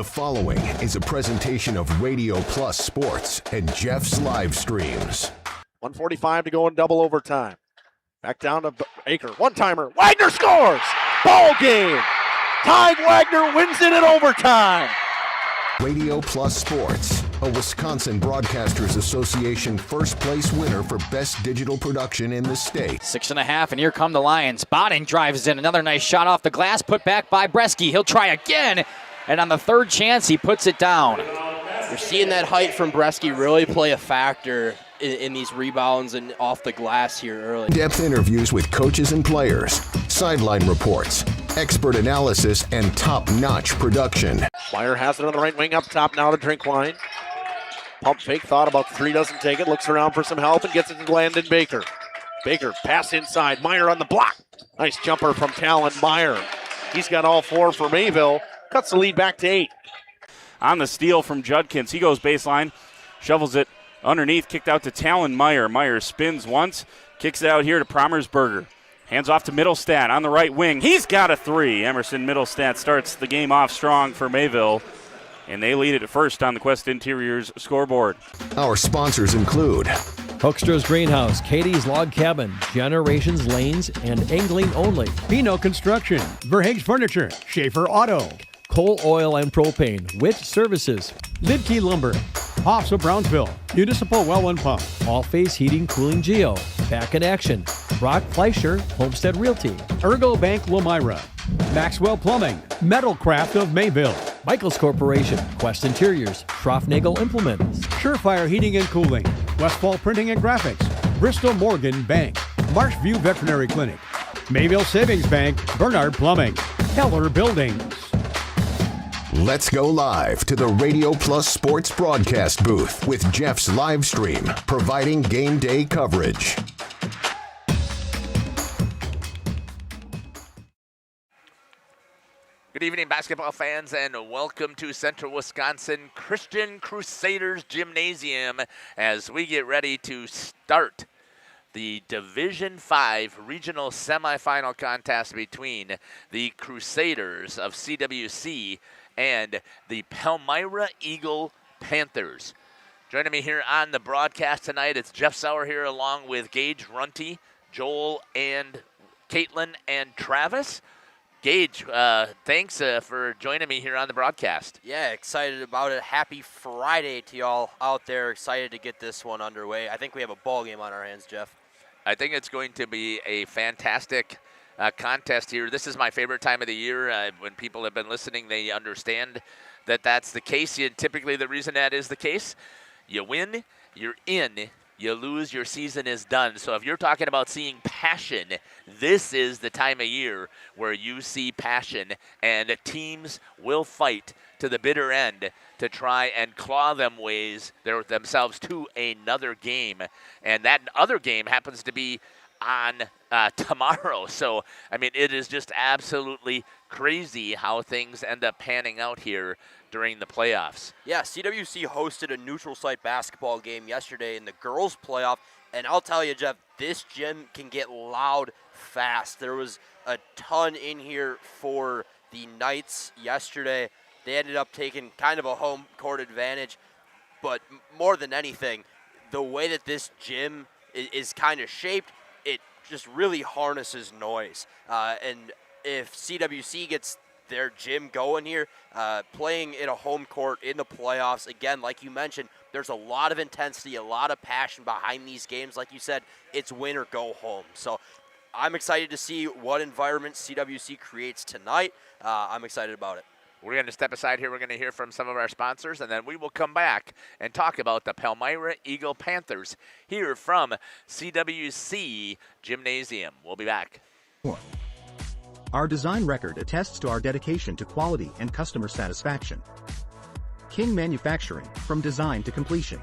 The following is a presentation of Radio Plus Sports and Jeff's live streams. 1:45 to go in double overtime. Back down to Aker. One-timer. Wagner scores! Ball game! Ty Wagner wins it in overtime. Radio Plus Sports, a Wisconsin Broadcasters Association first place winner for best digital production in the state. 6.5, and here come the Lions. Botting drives in. Another nice shot off the glass, put back by Bresky. He'll try again, and on the third chance, he puts it down. You're seeing that height from Bresky really play a factor in these rebounds and off the glass here early. In-depth interviews with coaches and players, sideline reports, expert analysis, and top-notch production. Meyer has it on the right wing up top now to Drinkwine. Pump fake, thought about the three, doesn't take it, looks around for some help and gets it to Landon Baker. Baker, pass inside, Meyer on the block. Nice jumper from Talon Meyer. He's got all four for Mayville, cuts the lead back to 8. On the steal from Judkins, he goes baseline, shovels it underneath, kicked out to Talon Meyer. Meyer spins once, kicks it out here to Promersberger. Hands off to Middlestat on the right wing. He's got a three. Emerson Middlestat starts the game off strong for Mayville, and they lead it first on the Quest Interiors scoreboard. Our sponsors include Hoekstra's Greenhouse, Katie's Log Cabin, Generations Lanes, and Angling Only. Pino Construction, Verhaeg's Furniture, Schaefer Auto, Coal Oil and Propane, Witt Services, Lidkey Lumber, Hoffs of Brownsville, Municipal Well and Pump, All Face Heating Cooling Geo, Back in Action, Brock Fleischer, Homestead Realty, Ergo Bank Lomira, Maxwell Plumbing, Metalcraft of Mayville, Michaels Corporation, Quest Interiors, Schroffnagel Implements, Surefire Heating and Cooling, Westfall Printing and Graphics, Bristol Morgan Bank, Marshview Veterinary Clinic, Mayville Savings Bank, Bernard Plumbing, Keller Buildings. Let's go live to the Radio Plus Sports broadcast booth with Jeff's live stream, providing game day coverage. Good evening, basketball fans, and welcome to Central Wisconsin Christian Crusaders Gymnasium as we get ready to start the Division 5 regional semifinal contest between the Crusaders of CWC and the Palmyra-Eagle Panthers. Joining me here on the broadcast tonight, it's Jeff Sauer here along with Gage Runty, Joel, and Caitlin, and Travis. Gage, thanks for joining me here on the broadcast. Yeah, excited about it. Happy Friday to y'all out there. Excited to get this one underway. I think we have a ball game on our hands, Jeff. I think it's going to be a fantastic contest here. This is my favorite time of the year. When people have been listening, they understand that that's the case. And typically the reason that is the case, you win, you're in. You lose, your season is done. So if you're talking about seeing passion, this is the time of year where you see passion, and teams will fight to the bitter end to try and claw themselves to another game. And that other game happens to be on tomorrow. So, I mean, it is just absolutely crazy how things end up panning out here during the playoffs. Yeah, CWC hosted a neutral site basketball game yesterday in the girls' playoff, and I'll tell you, Jeff, this gym can get loud fast. There was a ton in here for the Knights yesterday. They ended up taking kind of a home court advantage, but more than anything, the way that this gym is kind of shaped, it just really harnesses noise. And if CWC gets their gym going here, playing in a home court in the playoffs, again, like you mentioned, there's a lot of intensity, a lot of passion behind these games. Like you said, it's win or go home. So I'm excited to see what environment CWC creates tonight. I'm excited about it. We're going to step aside here. We're going to hear from some of our sponsors, and then we will come back and talk about the Palmyra-Eagle Panthers here from CWC Gymnasium. We'll be back. Our design record attests to our dedication to quality and customer satisfaction. King Manufacturing, from design to completion.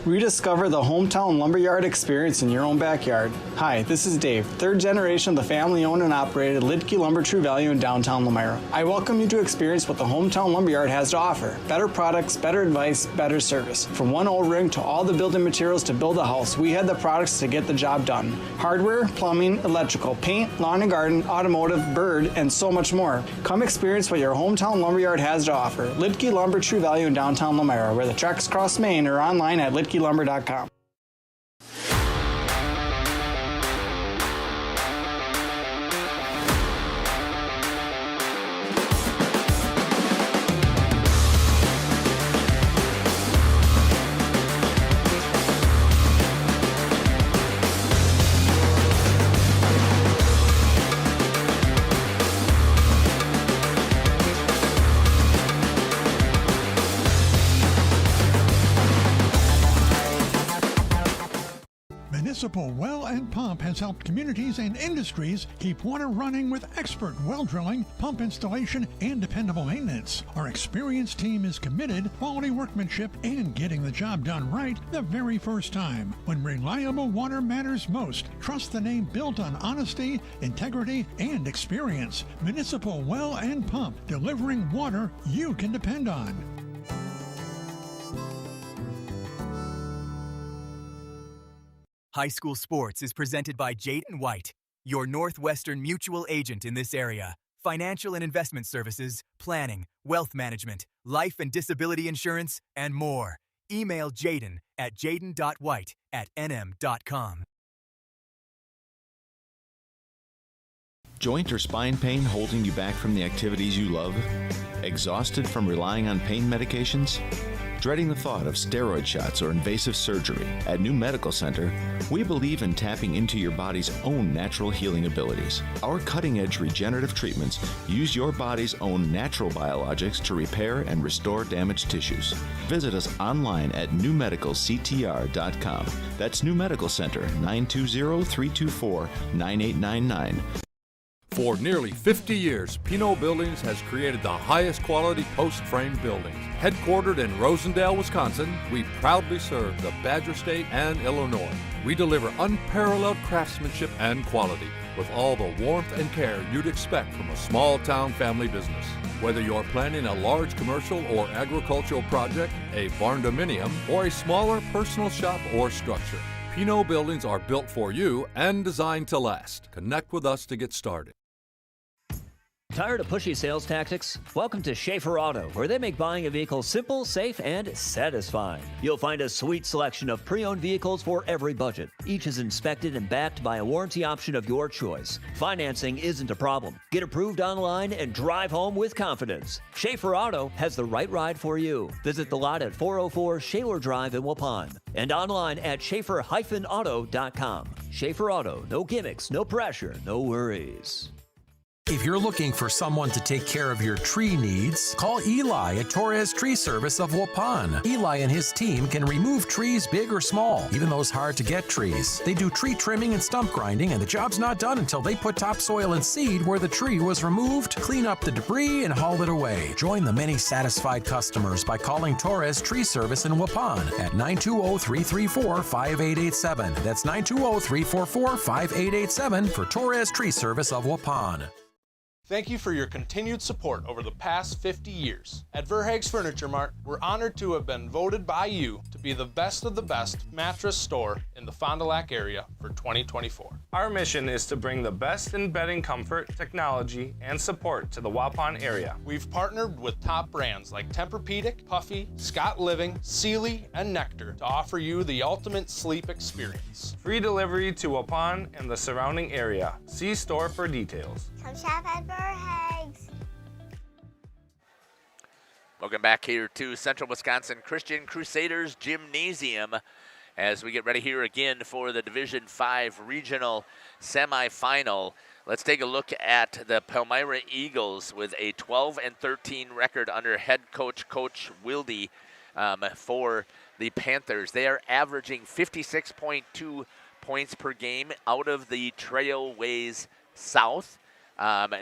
Rediscover the hometown lumberyard experience in your own backyard. Hi, this is Dave, third generation of the family-owned and operated Lidke Lumber True Value in downtown Palmyra. I welcome you to experience what the hometown lumberyard has to offer. Better products, better advice, better service. From one O-ring to all the building materials to build a house, we had the products to get the job done. Hardware, plumbing, electrical, paint, lawn and garden, automotive, bird, and so much more. Come experience what your hometown lumberyard has to offer. Lidke Lumber True Value in downtown Palmyra, where the tracks cross Main, or online at lidkelumber.com. Municipal Well and Pump has helped communities and industries keep water running with expert well drilling, pump installation, and dependable maintenance. Our experienced team is committed, quality workmanship, and getting the job done right the very first time. When reliable water matters most, trust the name built on honesty, integrity, and experience. Municipal Well and Pump, delivering water you can depend on. High School Sports is presented by Jayden White, your Northwestern mutual agent in this area. Financial and investment services, planning, wealth management, life and disability insurance, and more. Email Jayden at jayden.white@nm.com. Joint or spine pain holding you back from the activities you love? Exhausted from relying on pain medications? Dreading the thought of steroid shots or invasive surgery? At New Medical Center, we believe in tapping into your body's own natural healing abilities. Our cutting-edge regenerative treatments use your body's own natural biologics to repair and restore damaged tissues. Visit us online at newmedicalctr.com. That's New Medical Center, 920-324-9899. For nearly 50 years, Pinot Buildings has created the highest quality post-frame buildings. Headquartered in Rosendale, Wisconsin, we proudly serve the Badger State and Illinois. We deliver unparalleled craftsmanship and quality with all the warmth and care you'd expect from a small-town family business. Whether you're planning a large commercial or agricultural project, a barn-dominium, or a smaller personal shop or structure, Pinot Buildings are built for you and designed to last. Connect with us to get started. Tired of pushy sales tactics? Welcome to Schaefer Auto, where they make buying a vehicle simple, safe, and satisfying. You'll find a sweet selection of pre-owned vehicles for every budget. Each is inspected and backed by a warranty option of your choice. Financing isn't a problem. Get approved online and drive home with confidence. Schaefer Auto has the right ride for you. Visit the lot at 404 Shaler Drive in Waupun and online at schaefer-auto.com. Schaefer Auto, no gimmicks, no pressure, no worries. If you're looking for someone to take care of your tree needs, call Eli at Torres Tree Service of Waupun. Eli and his team can remove trees big or small, even those hard-to-get trees. They do tree trimming and stump grinding, and the job's not done until they put topsoil and seed where the tree was removed, clean up the debris, and haul it away. Join the many satisfied customers by calling Torres Tree Service in Waupun at 920-334-5887. That's 920-344-5887 for Torres Tree Service of Waupun. Thank you for your continued support over the past 50 years. At Verhaeg's Furniture Mart, we're honored to have been voted by you to be the best of the best mattress store in the Fond du Lac area for 2024. Our mission is to bring the best in bedding comfort, technology, and support to the Waupun area. We've partnered with top brands like Tempur-Pedic, Puffy, Scott Living, Sealy, and Nectar to offer you the ultimate sleep experience. Free delivery to Waupun and the surrounding area. See store for details. Come shop at Verhaeg's. Welcome back here to Central Wisconsin Christian Crusaders Gymnasium as we get ready here again for the Division 5 regional semifinal. Let's take a look at the Palmyra-Eagles with a 12-13 record under head coach Wilde for the Panthers. They are averaging 56.2 points per game out of the Trailways South.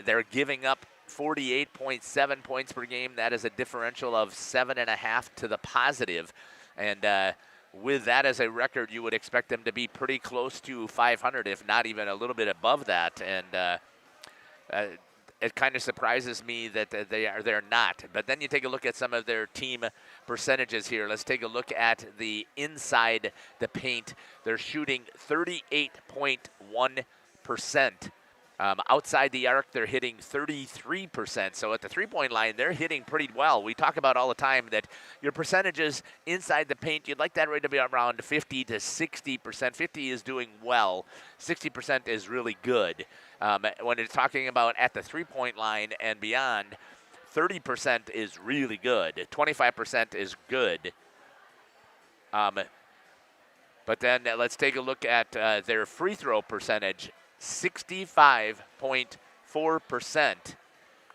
They're giving up 48.7 points per game. That is a differential of 7.5 to the positive. And with that as a record, you would expect them to be pretty close to 500, if not even a little bit above that. And it kind of surprises me that they're not. But then you take a look at some of their team percentages here. Let's take a look at the inside the paint. They're shooting 38.1%. Outside the arc, they're hitting 33%. So at the three-point line, they're hitting pretty well. We talk about all the time that your percentages inside the paint, you'd like that rate to be around 50 to 60%. 50 is doing well. 60% is really good. When it's talking about at the three-point line and beyond, 30% is really good. 25% is good. But then let's take a look at their free throw percentage. 65.4%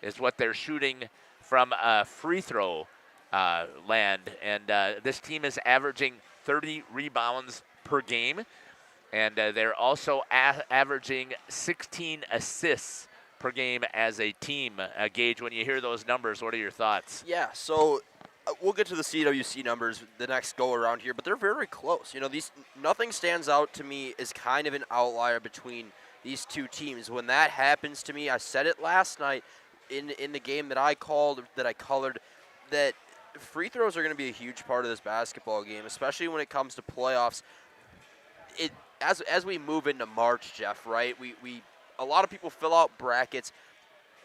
is what they're shooting from free throw land. And this team is averaging 30 rebounds per game. And they're also averaging 16 assists per game as a team. Gage, when you hear those numbers, what are your thoughts? Yeah, so we'll get to the CWC numbers the next go around here, but they're very close. You know, nothing stands out to me as kind of an outlier between these two teams. When that happens to me, I said it last night in the game that I called, that I colored, that free throws are going to be a huge part of this basketball game, especially when it comes to playoffs. As we move into March, Jeff, right? We a lot of people fill out brackets,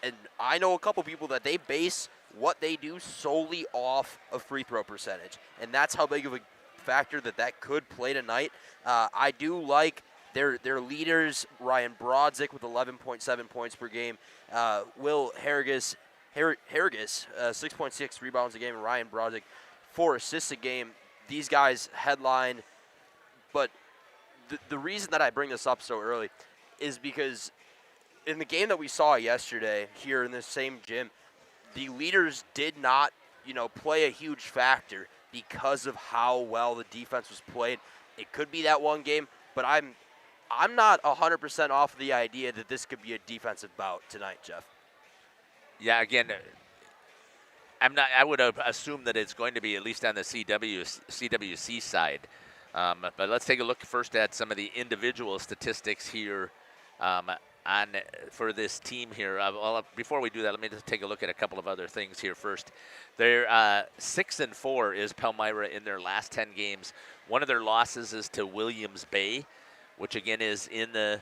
and I know a couple people that they base what they do solely off of free throw percentage, and that's how big of a factor that could play tonight. I do like their leaders, Ryan Brodzik with 11.7 points per game, Will Harrigus, 6.6 rebounds a game, and Ryan Brodzik 4 assists a game. These guys headline, but the reason that I bring this up so early is because in the game that we saw yesterday here in this same gym, the leaders did not, play a huge factor because of how well the defense was played. It could be that one game, but I'm not 100% off the idea that this could be a defensive bout tonight, Jeff. Yeah, again, I would assume that it's going to be at least on the CWC side. But let's take a look first at some of the individual statistics here for this team here. Before we do that, let me just take a look at a couple of other things here first. They're 6-4 is Palmyra in their last 10 games. One of their losses is to Williams Bay, which again is in the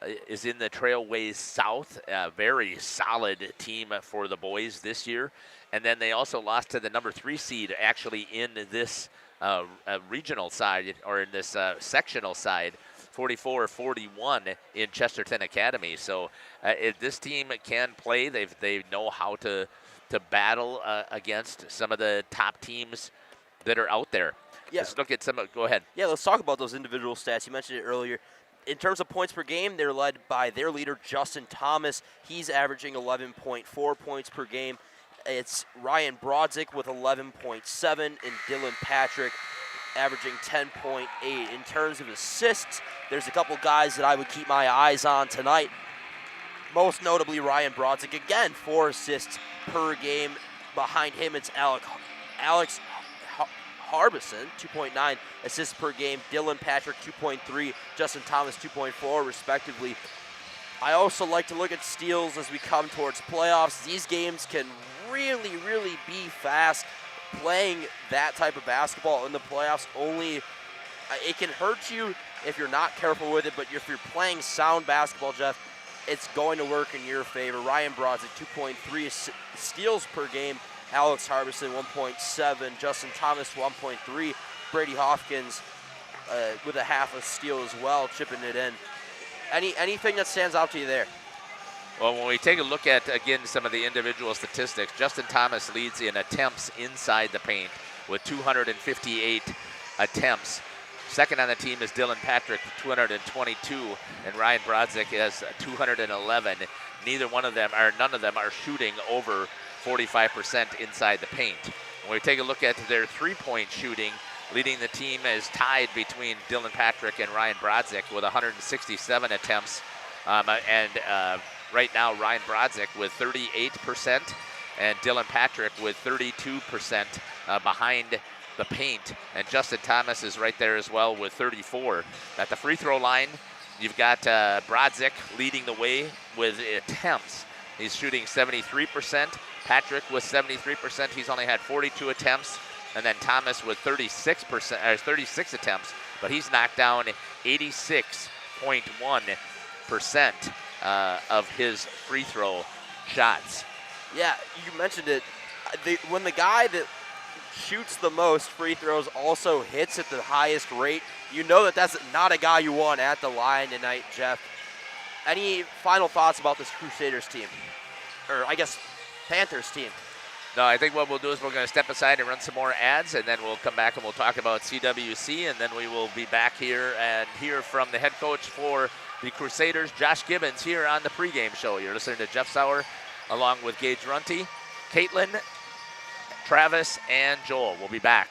Trailways South. A very solid team for the boys this year. And then they also lost to the number 3 seed actually in this regional side, or in this sectional side, 44-41 in Chesterton Academy. So this team can play. They know how to battle against some of the top teams that are out there. Yeah. Let's look at some. Go ahead. Yeah, let's talk about those individual stats. You mentioned it earlier. In terms of points per game, they're led by their leader, Justin Thomas. He's averaging 11.4 points per game. It's Ryan Brodzik with 11.7 and Dylan Patrick averaging 10.8. In terms of assists, there's a couple guys that I would keep my eyes on tonight. Most notably, Ryan Brodzik, again, 4 assists per game. Behind him, it's Alex Harbison, 2.9 assists per game. Dylan Patrick, 2.3. Justin Thomas, 2.4, respectively. I also like to look at steals as we come towards playoffs. These games can really, really be fast. Playing that type of basketball in the playoffs it can hurt you if you're not careful with it, but if you're playing sound basketball, Jeff, it's going to work in your favor. Ryan Brodzik, 2.3 steals per game. Alex Harbison, 1.7. Justin Thomas, 1.3. Brady Hopkins with a half a steal as well, chipping it in. Anything that stands out to you there? Well, when we take a look at, again, some of the individual statistics, Justin Thomas leads in attempts inside the paint with 258 attempts. Second on the team is Dylan Patrick, 222, and Ryan Brodzik has 211. None of them are shooting over 45% inside the paint. When we take a look at their three-point shooting, leading the team is tied between Dylan Patrick and Ryan Brodzik with 167 attempts. Right now, Ryan Brodzik with 38% and Dylan Patrick with 32% behind the paint. And Justin Thomas is right there as well with 34. At the free throw line, you've got Brodzik leading the way with attempts. He's shooting 73%. Patrick with 73%. He's only had 42 attempts. And then Thomas with 36 attempts, but he's knocked down 86.1% of his free throw shots. Yeah, you mentioned it. When the guy that shoots the most free throws also hits at the highest rate, you know that that's not a guy you want at the line tonight, Jeff. Any final thoughts about this Crusaders team? Or I guess Panthers team? No, I think what we'll do is we're going to step aside and run some more ads, and then we'll come back and we'll talk about CWC, and then we will be back here and hear from the head coach for the Crusaders, Josh Gibbons, here on the pregame show. You're listening to Jeff Sauer along with Gage Runty, Caitlin, Travis, and Joel. We'll be back.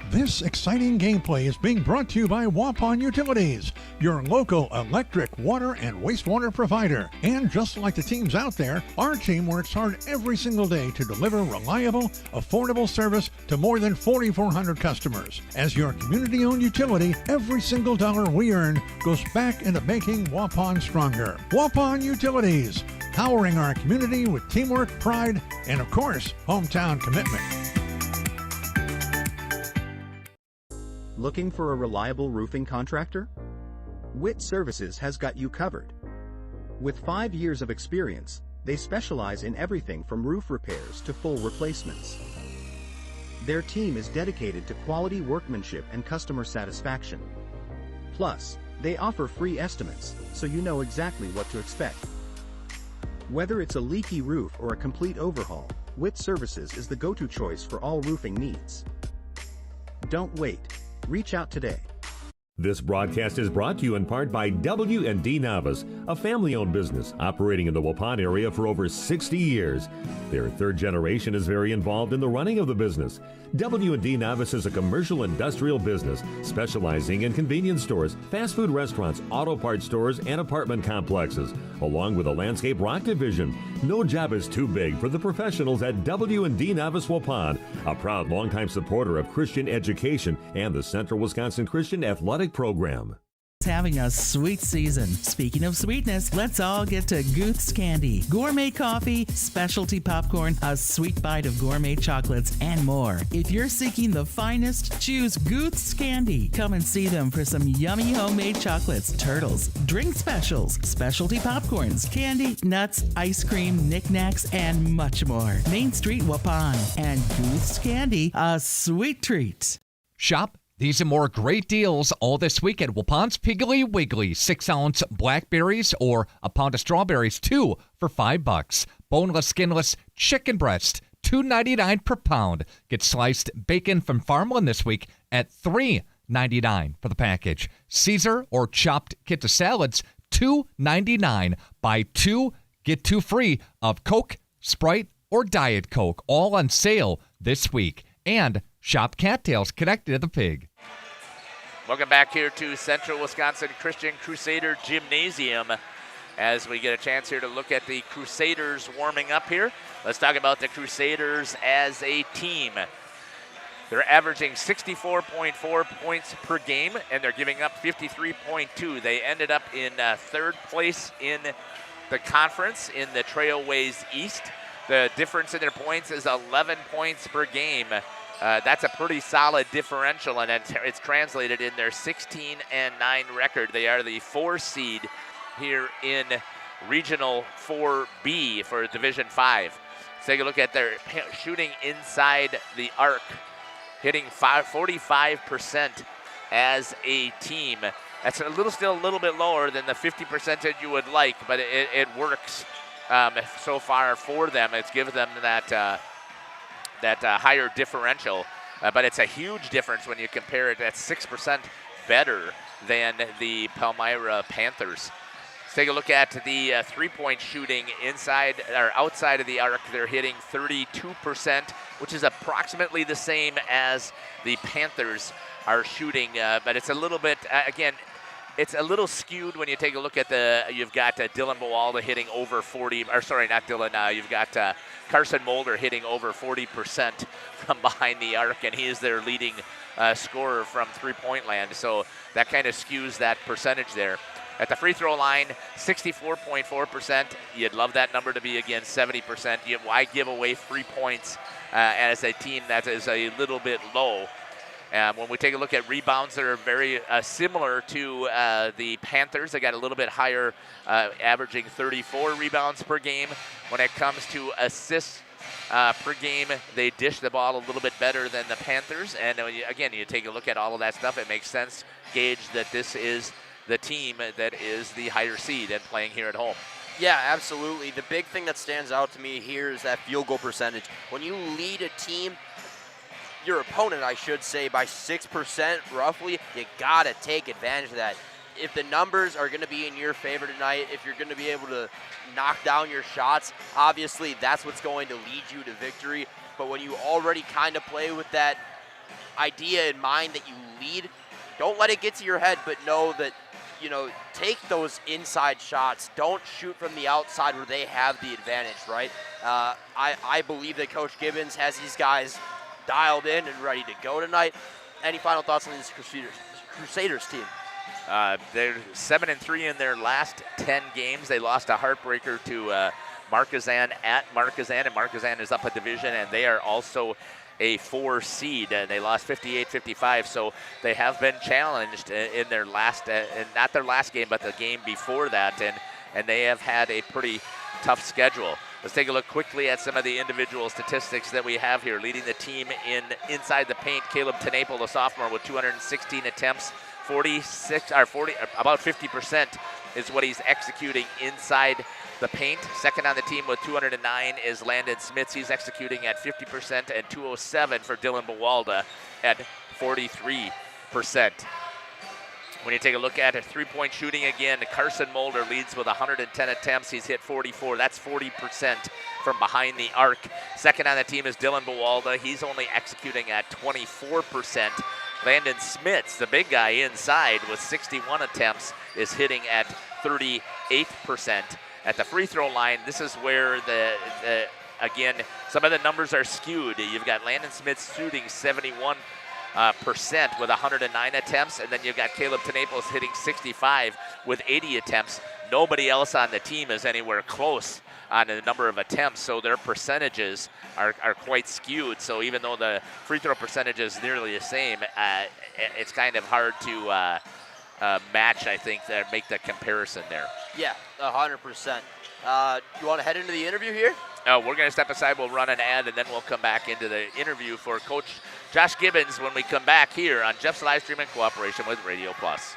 This exciting gameplay is being brought to you by Waupun Utilities, your local electric, water, and wastewater provider. And just like the teams out there, our team works hard every single day to deliver reliable, affordable service to more than 4,400 customers. As your community-owned utility, every single dollar we earn goes back into making Waupun stronger. Waupun Utilities, powering our community with teamwork, pride, and of course, hometown commitment. Looking for a reliable roofing contractor? Witt Services has got you covered. With 5 years of experience, they specialize in everything from roof repairs to full replacements. Their team is dedicated to quality workmanship and customer satisfaction. Plus, they offer free estimates, so you know exactly what to expect. Whether it's a leaky roof or a complete overhaul, Witt Services is the go-to choice for all roofing needs. Don't wait. Reach out today. This broadcast is brought to you in part by W&D Navas, a family-owned business operating in the Waupun area for over 60 years. Their third generation is very involved in the running of the business. W&D Navas is a commercial industrial business specializing in convenience stores, fast food restaurants, auto parts stores, and apartment complexes, along with a landscape rock division. No job is too big for the professionals at W&D Navas Waupun, a proud longtime supporter of Christian education and the Central Wisconsin Christian Athletic Program. Having a sweet season. Speaking of sweetness, let's all get to Guth's Candy. Gourmet coffee, specialty popcorn, a sweet bite of gourmet chocolates, and more. If you're seeking the finest, choose Guth's Candy. Come and see them for some yummy homemade chocolates, turtles, drink specials, specialty popcorns, candy, nuts, ice cream, knickknacks, and much more. Main Street, Waupun. And Guth's Candy, a sweet treat. Shop these and more great deals all this week at Waupun's Piggly Wiggly. 6-ounce blackberries or a pound of strawberries, 2 for $5. Boneless, skinless chicken breast, $2.99 per pound. Get sliced bacon from Farmland this week at $3.99 for the package. Caesar or chopped kit of salads, $2.99. Buy 2, get 2 free of Coke, Sprite, or Diet Coke. All on sale this week. And shop cattails connected to the pig. Welcome back here to Central Wisconsin Christian Crusader Gymnasium as we get a chance here to look at the Crusaders warming up here. Let's talk about the Crusaders as a team. They're averaging 64.4 points per game, and they're giving up 53.2. They ended up in third place in the conference in the Trailways East. The difference in their points is 11 points per game. That's a pretty solid differential, and it's translated in their 16-9 record. They are the 4 seed here in Regional 4B for Division 5. Let's take a look at their shooting inside the arc, hitting 45% as a team. That's still a little bit lower than the 50% that you would like, but it works so far for them. It's given them that higher differential, but it's a huge difference when you compare it. That's 6% better than the Palmyra Panthers. Let's take a look at the three-point shooting inside or outside of the arc. They're hitting 32%, which is approximately the same as the Panthers are shooting, but it's a little bit, again, it's a little skewed when you take a look at you've got Dylan Boalda hitting over 40, or sorry, not Dylan, you've got Carson Mulder hitting over 40% from behind the arc, and he is their leading scorer from three-point land. So that kind of skews that percentage there. At the free throw line, 64.4%. You'd love that number to be, again, 70%. Why give away free points as a team that is a little bit low? When we take a look at rebounds, they're very similar to the Panthers. They got a little bit higher, averaging 34 rebounds per game. When it comes to assists per game, they dish the ball a little bit better than the Panthers. And again, you take a look at all of that stuff, it makes sense, gauge that this is the team that is the higher seed and playing here at home. Yeah, absolutely. The big thing that stands out to me here is that field goal percentage. When you lead a team, your opponent, I should say, by 6% roughly, you got to take advantage of that. If the numbers are going to be in your favor tonight, if you're going to be able to knock down your shots, obviously that's what's going to lead you to victory. But when you already kind of play with that idea in mind that you lead, don't let it get to your head, but know that, take those inside shots. Don't shoot from the outside where they have the advantage, right? I believe that Coach Gibbons has these guys dialed in and ready to go tonight. Any final thoughts on this Crusaders team? They're 7-3 in their last 10 games. They lost a heartbreaker to Marquezan at Marquezan, and Marquezan is up a division, and they are also a 4 seed, and they lost 58-55, so they have been challenged in their last, not their last game, but the game before that, and they have had a pretty tough schedule. Let's take a look quickly at some of the individual statistics that we have here. Leading the team inside the paint, Caleb Tenaple, the sophomore, with 216 attempts, about 50% is what he's executing inside the paint. Second on the team with 209 is Landon Smits. He's executing at 50%, and 207 for Dylan Bawalda at 43%. When you take a look at three-point shooting again, Carson Mulder leads with 110 attempts. He's hit 44. That's 40% from behind the arc. Second on the team is Dylan Bawalda. He's only executing at 24%. Landon Smits, the big guy inside with 61 attempts, is hitting at 38%. At the free throw line, this is where again, some of the numbers are skewed. You've got Landon Smits shooting 71% with 109 attempts, and then you've got Caleb Tenaples hitting 65 with 80 attempts. Nobody else on the team is anywhere close on the number of attempts, so their percentages are quite skewed. So even though the free throw percentage is nearly the same, it's kind of hard to match, I think, make the comparison there. Yeah, 100%. You want to head into the interview here? We're going to step aside. We'll run an ad, and then we'll come back into the interview for Coach Josh Gibbons when we come back here on Jeff's Livestream in cooperation with Radio Plus.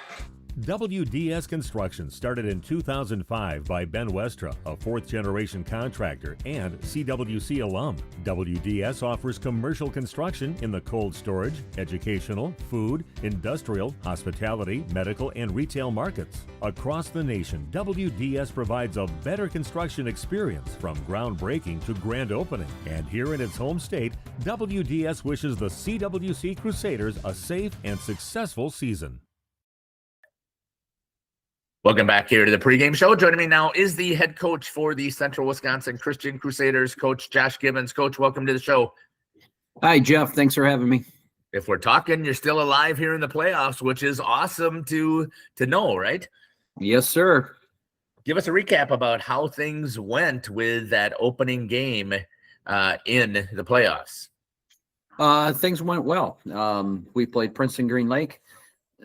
WDS Construction started in 2005 by Ben Westra, a fourth-generation contractor and CWC alum. WDS offers commercial construction in the cold storage, educational, food, industrial, hospitality, medical, and retail markets. Across the nation, WDS provides a better construction experience from groundbreaking to grand opening. And here in its home state, WDS wishes the CWC Crusaders a safe and successful season. Welcome back here to the pregame show. Joining me now is the head coach for the Central Wisconsin Christian Crusaders, Coach Josh Gibbons. Coach, welcome to the show. Hi, Jeff. Thanks for having me. If we're talking, you're still alive here in the playoffs, which is awesome to know, right? Yes, sir. Give us a recap about how things went with that opening game in the playoffs. Things went well. We played Princeton Green Lake.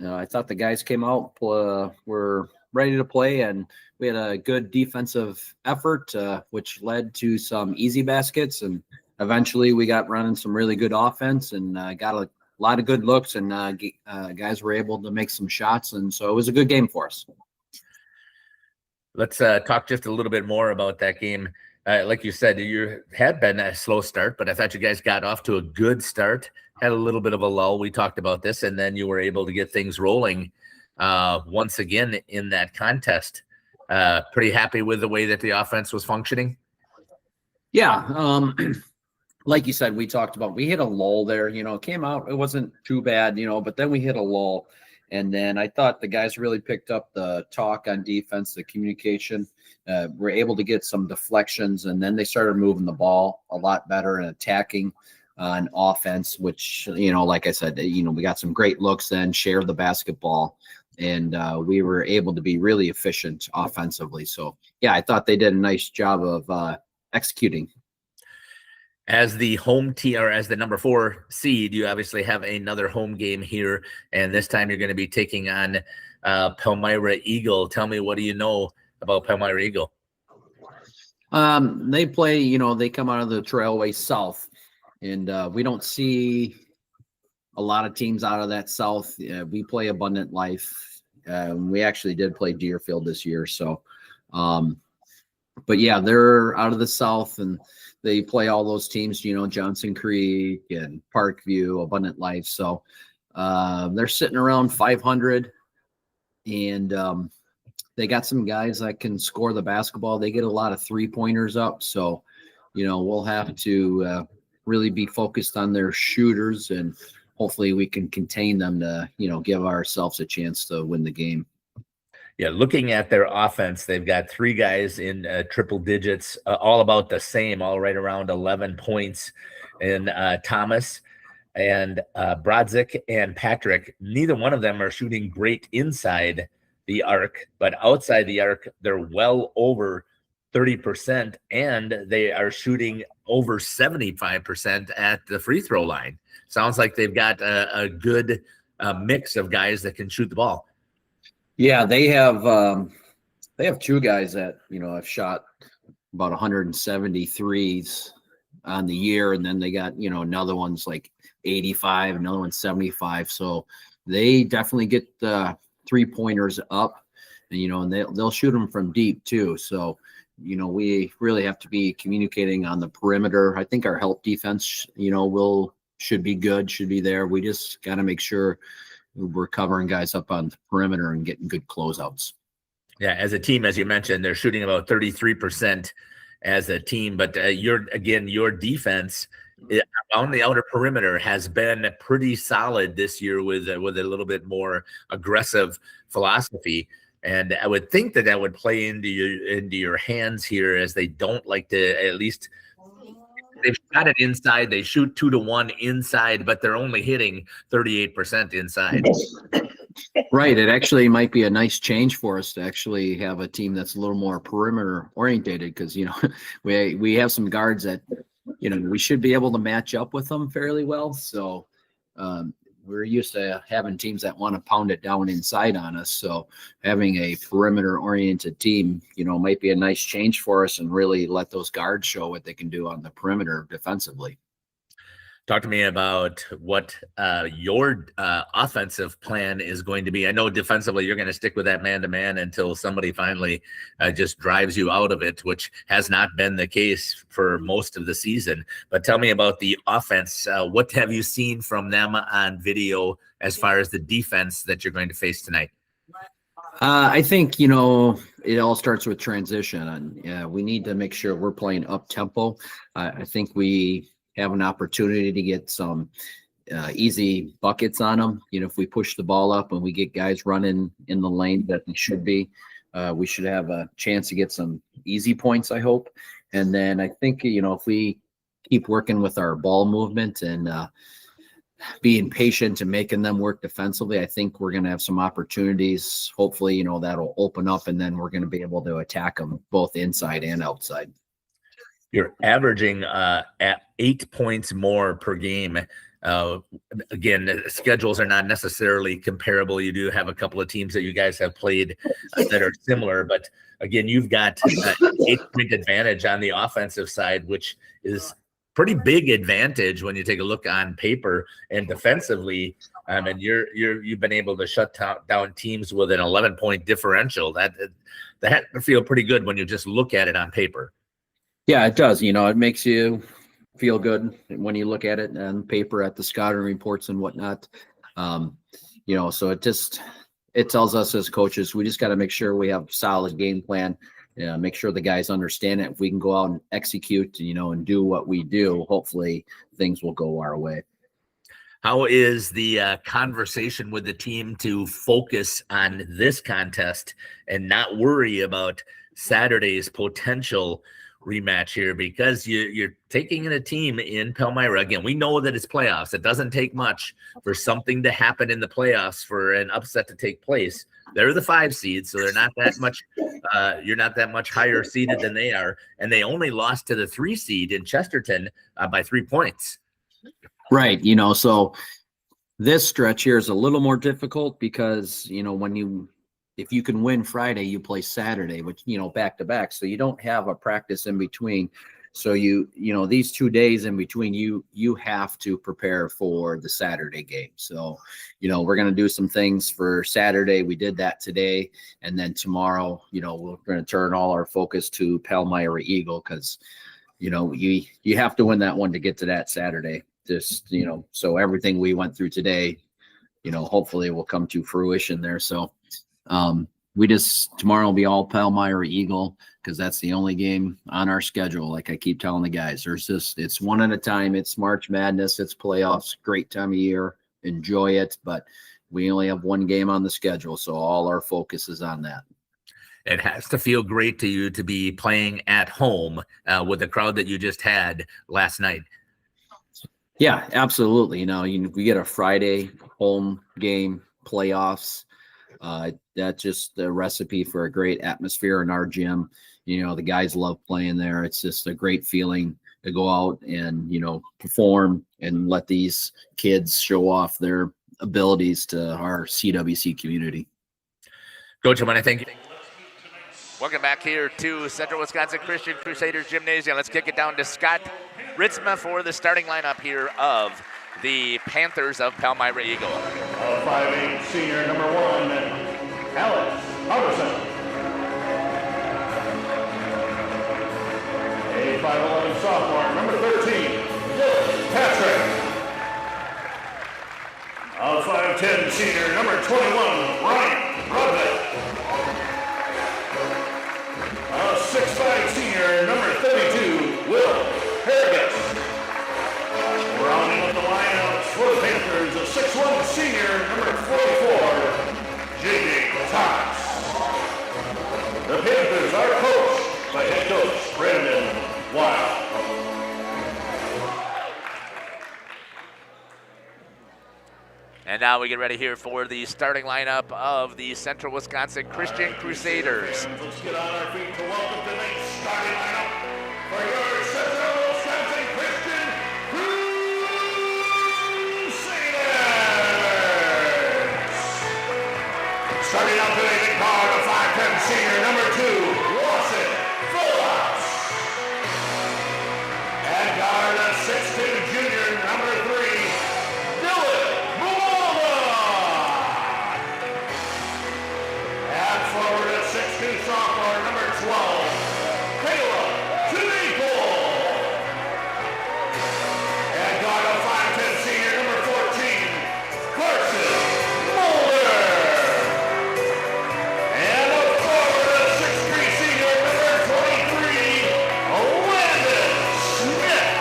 I thought the guys came out, were ready to play, and we had a good defensive effort, which led to some easy baskets, and eventually we got running some really good offense and got a lot of good looks, and guys were able to make some shots, and so it was a good game for us. Let's talk just a little bit more about that game. Like you said, you had been a slow start, but I thought you guys got off to a good start, had a little bit of a lull. We talked about this, and then you were able to get things rolling once again in that contest. Pretty happy with the way that the offense was functioning? Yeah. Like you said, we talked about, we hit a lull there, it came out, it wasn't too bad, but then we hit a lull. And then I thought the guys really picked up the talk on defense, the communication. Were able to get some deflections, and then they started moving the ball a lot better and attacking on offense, which, like I said, we got some great looks then, shared the basketball, and we were able to be really efficient offensively. So, yeah, I thought they did a nice job of executing. As the home team, or as the number 4 seed, you obviously have another home game here, and this time you're going to be taking on Palmyra-Eagle. Tell me, what do you know about Palmyra-Eagle? They play, they come out of the Trailway South, and we don't see a lot of teams out of that South. We play Abundant Life. We actually did play Deerfield this year. So, but yeah, they're out of the South, and they play all those teams, Johnson Creek and Parkview, Abundant Life. So they're sitting around 500, and they got some guys that can score the basketball. They get a lot of 3-pointers up. So, we'll have to really be focused on their shooters, and hopefully we can contain them to, give ourselves a chance to win the game. Yeah, looking at their offense, they've got 3 guys in triple digits, all about the same, all right around 11 points. And Thomas and Brodzik and Patrick, neither one of them are shooting great inside the arc, but outside the arc, they're well over 30%, and they are shooting over 75% at the free throw line. Sounds like they've got a good mix of guys that can shoot the ball. Yeah, they have 2 guys that, have shot about 173s on the year. And then they got, another one's like 85, another one's 75. So they definitely get the 3-pointers up, and, and they'll shoot them from deep too. So, we really have to be communicating on the perimeter. I think our help defense, should be good, should be there. We just got to make sure we're covering guys up on the perimeter and getting good closeouts. Yeah, as a team, as you mentioned, they're shooting about 33% as a team. But your defense on the outer perimeter has been pretty solid this year with a little bit more aggressive philosophy. And I would think that would play into your hands here, as they don't like to, at least they've shot it inside. They shoot 2-to-1 inside, but they're only hitting 38% inside. Right. It actually might be a nice change for us to actually have a team that's a little more perimeter orientated, because, we have some guards that, we should be able to match up with them fairly well. So we're used to having teams that want to pound it down inside on us. So having a perimeter oriented team, might be a nice change for us, and really let those guards show what they can do on the perimeter defensively. Talk to me about what your offensive plan is going to be. I know defensively you're going to stick with that man-to-man until somebody finally just drives you out of it, which has not been the case for most of the season. But tell me about the offense. What have you seen from them on video as far as the defense that you're going to face tonight? I think, it all starts with transition, and we need to make sure we're playing up-tempo. I think we have an opportunity to get some easy buckets on them. If we push the ball up and we get guys running in the lane that they should be, we should have a chance to get some easy points, I hope. And then I think, if we keep working with our ball movement and being patient and making them work defensively, I think we're going to have some opportunities. Hopefully, that'll open up, and then we're going to be able to attack them both inside and outside. You're averaging at 8 points more per game. Again, the schedules are not necessarily comparable. You do have a couple of teams that you guys have played that are similar, but again, you've got 8-point advantage on the offensive side, which is pretty big advantage when you take a look on paper. And defensively, and you've been able to shut down teams with an 11-point differential. That feel pretty good when you just look at it on paper. Yeah, it does. It makes you feel good when you look at it on paper at the scouting reports and whatnot. So it tells us as coaches, we just got to make sure we have a solid game plan. Make sure the guys understand it. If we can go out and execute, and do what we do, hopefully things will go our way. How is the conversation with the team to focus on this contest and not worry about Saturday's potential rematch here? Because you're taking in a team in Palmyra. Again, we know that it's playoffs. It doesn't take much for something to happen in the playoffs for an upset to take place. They're the 5 seeds, so they're not that much. You're not that much higher seeded than they are, and they only lost to the 3 seed in Chesterton by 3 points. Right. So this stretch here is a little more difficult because, if you can win Friday, you play Saturday, which, back to back. So you don't have a practice in between. So these 2 days in between, you have to prepare for the Saturday game. So, we're going to do some things for Saturday. We did that today. And then tomorrow, we're going to turn all our focus to Palmyra-Eagle because, you have to win that one to get to that Saturday. Just, so everything we went through today, hopefully will come to fruition there. So tomorrow will be all Palmyra-Eagle because that's the only game on our schedule. Like I keep telling the guys, it's one at a time. It's March Madness. It's playoffs. Great time of year. Enjoy it. But we only have one game on the schedule. So all our focus is on that. It has to feel great to you to be playing at home with the crowd that you just had last night. Yeah, absolutely. We get a Friday home game playoffs. That's just a recipe for a great atmosphere in our gym. The guys love playing there. It's just a great feeling to go out and, perform and let these kids show off their abilities to our CWC community. Coach, I want to thank you. Welcome back here to Central Wisconsin Christian Crusaders Gymnasium. Let's kick it down to Scott Ritzma for the starting lineup here of the Panthers of Palmyra-Eagle. 5'8" senior number 1, Alex Hutterson. A 5'11" sophomore number 13, Dylan Patrick. A 5'10" senior number 21, Ryan Rodman. A 6'5" senior number 32, Will Harrigus. Rounding up the lineups for the Panthers, a 6'1" senior number 44, J.D. Thomas. The Panthers are coached by head coach Brandon Wild. And now we get ready here for the starting lineup of the Central Wisconsin Christian Crusaders. Let's get on our feet to welcome tonight's starting lineup for your Central Wisconsin Christian Crusaders. Starting out today, they call the 5'10" senior number 2, Lawson Phillips. And guard a 6'2" junior number 3, Dylan Mualda. And forward a 6'2" sophomore number 12, Kayla Tunico. And guard a 5'10" senior number 14, Carson Mulder. And a forward a 6'3" senior number 23, Landon Smith.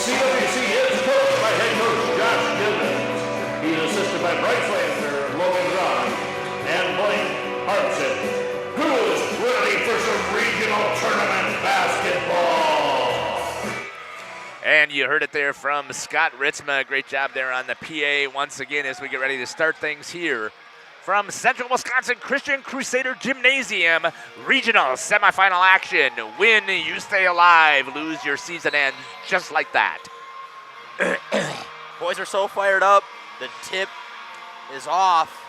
CWC is coached by head coach Josh Gibbons. He's assisted by Bryce Lancer, Logan Ron, and Blake Hartson, who is ready for some regional tournament basketball. And you heard it there from Scott Ritzma. Great job there on the PA once again as we get ready to start things here from Central Wisconsin Christian Crusader Gymnasium. Regional semifinal action. Win, you stay alive. Lose, your season ends just like that. Boys are so fired up. The tip is off.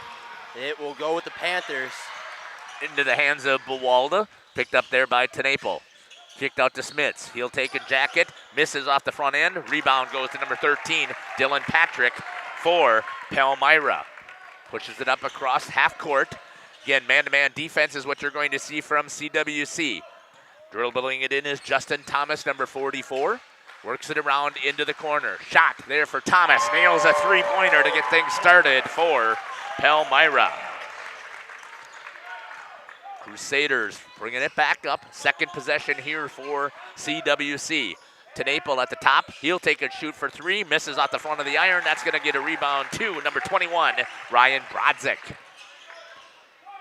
It will go with the Panthers. Into the hands of Buwalda. Picked up there by Tenaple. Kicked out to Smits. He'll take a jacket. Misses off the front end. Rebound goes to number 13, Dylan Patrick for Palmyra. Pushes it up across half court. Again, man-to-man defense is what you're going to see from CWC. Dribbling it in is Justin Thomas, number 44. Works it around into the corner. Shot there for Thomas. Nails a three-pointer to get things started for Palmyra. Crusaders bringing it back up. Second possession here for CWC. Naples at the top. He'll take a shoot for three. Misses off the front of the iron. That's going to get a rebound to number 21, Ryan Brodzik.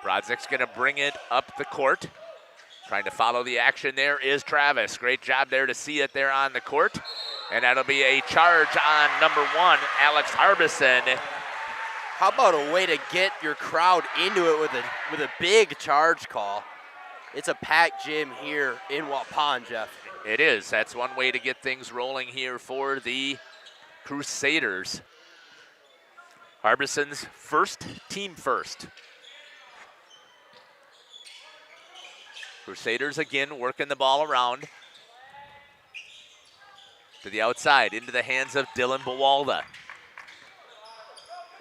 Brodzik's going to bring it up the court. Trying to follow the action there is Travis. Great job there to see it there on the court. And that'll be a charge on number 1, Alex Harbison. How about a way to get your crowd into it with a big charge call? It's a packed gym here in Waupun, Jeff. It is. That's one way to get things rolling here for the Crusaders. Harbison's team first. Crusaders again working the ball around to the outside into the hands of Dylan Bawalda.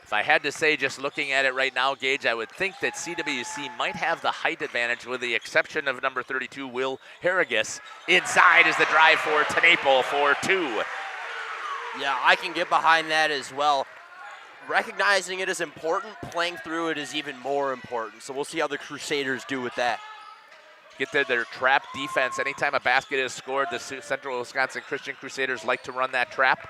If I had to say, just looking at it right now, Gage, I would think that CWC might have the height advantage with the exception of number 32, Will Harrigus. Inside is the drive for Naples for 2. Yeah, I can get behind that as well. Recognizing it is important, playing through it is even more important. So we'll see how the Crusaders do with that. Get their trap defense. Anytime a basket is scored, the Central Wisconsin Christian Crusaders like to run that trap.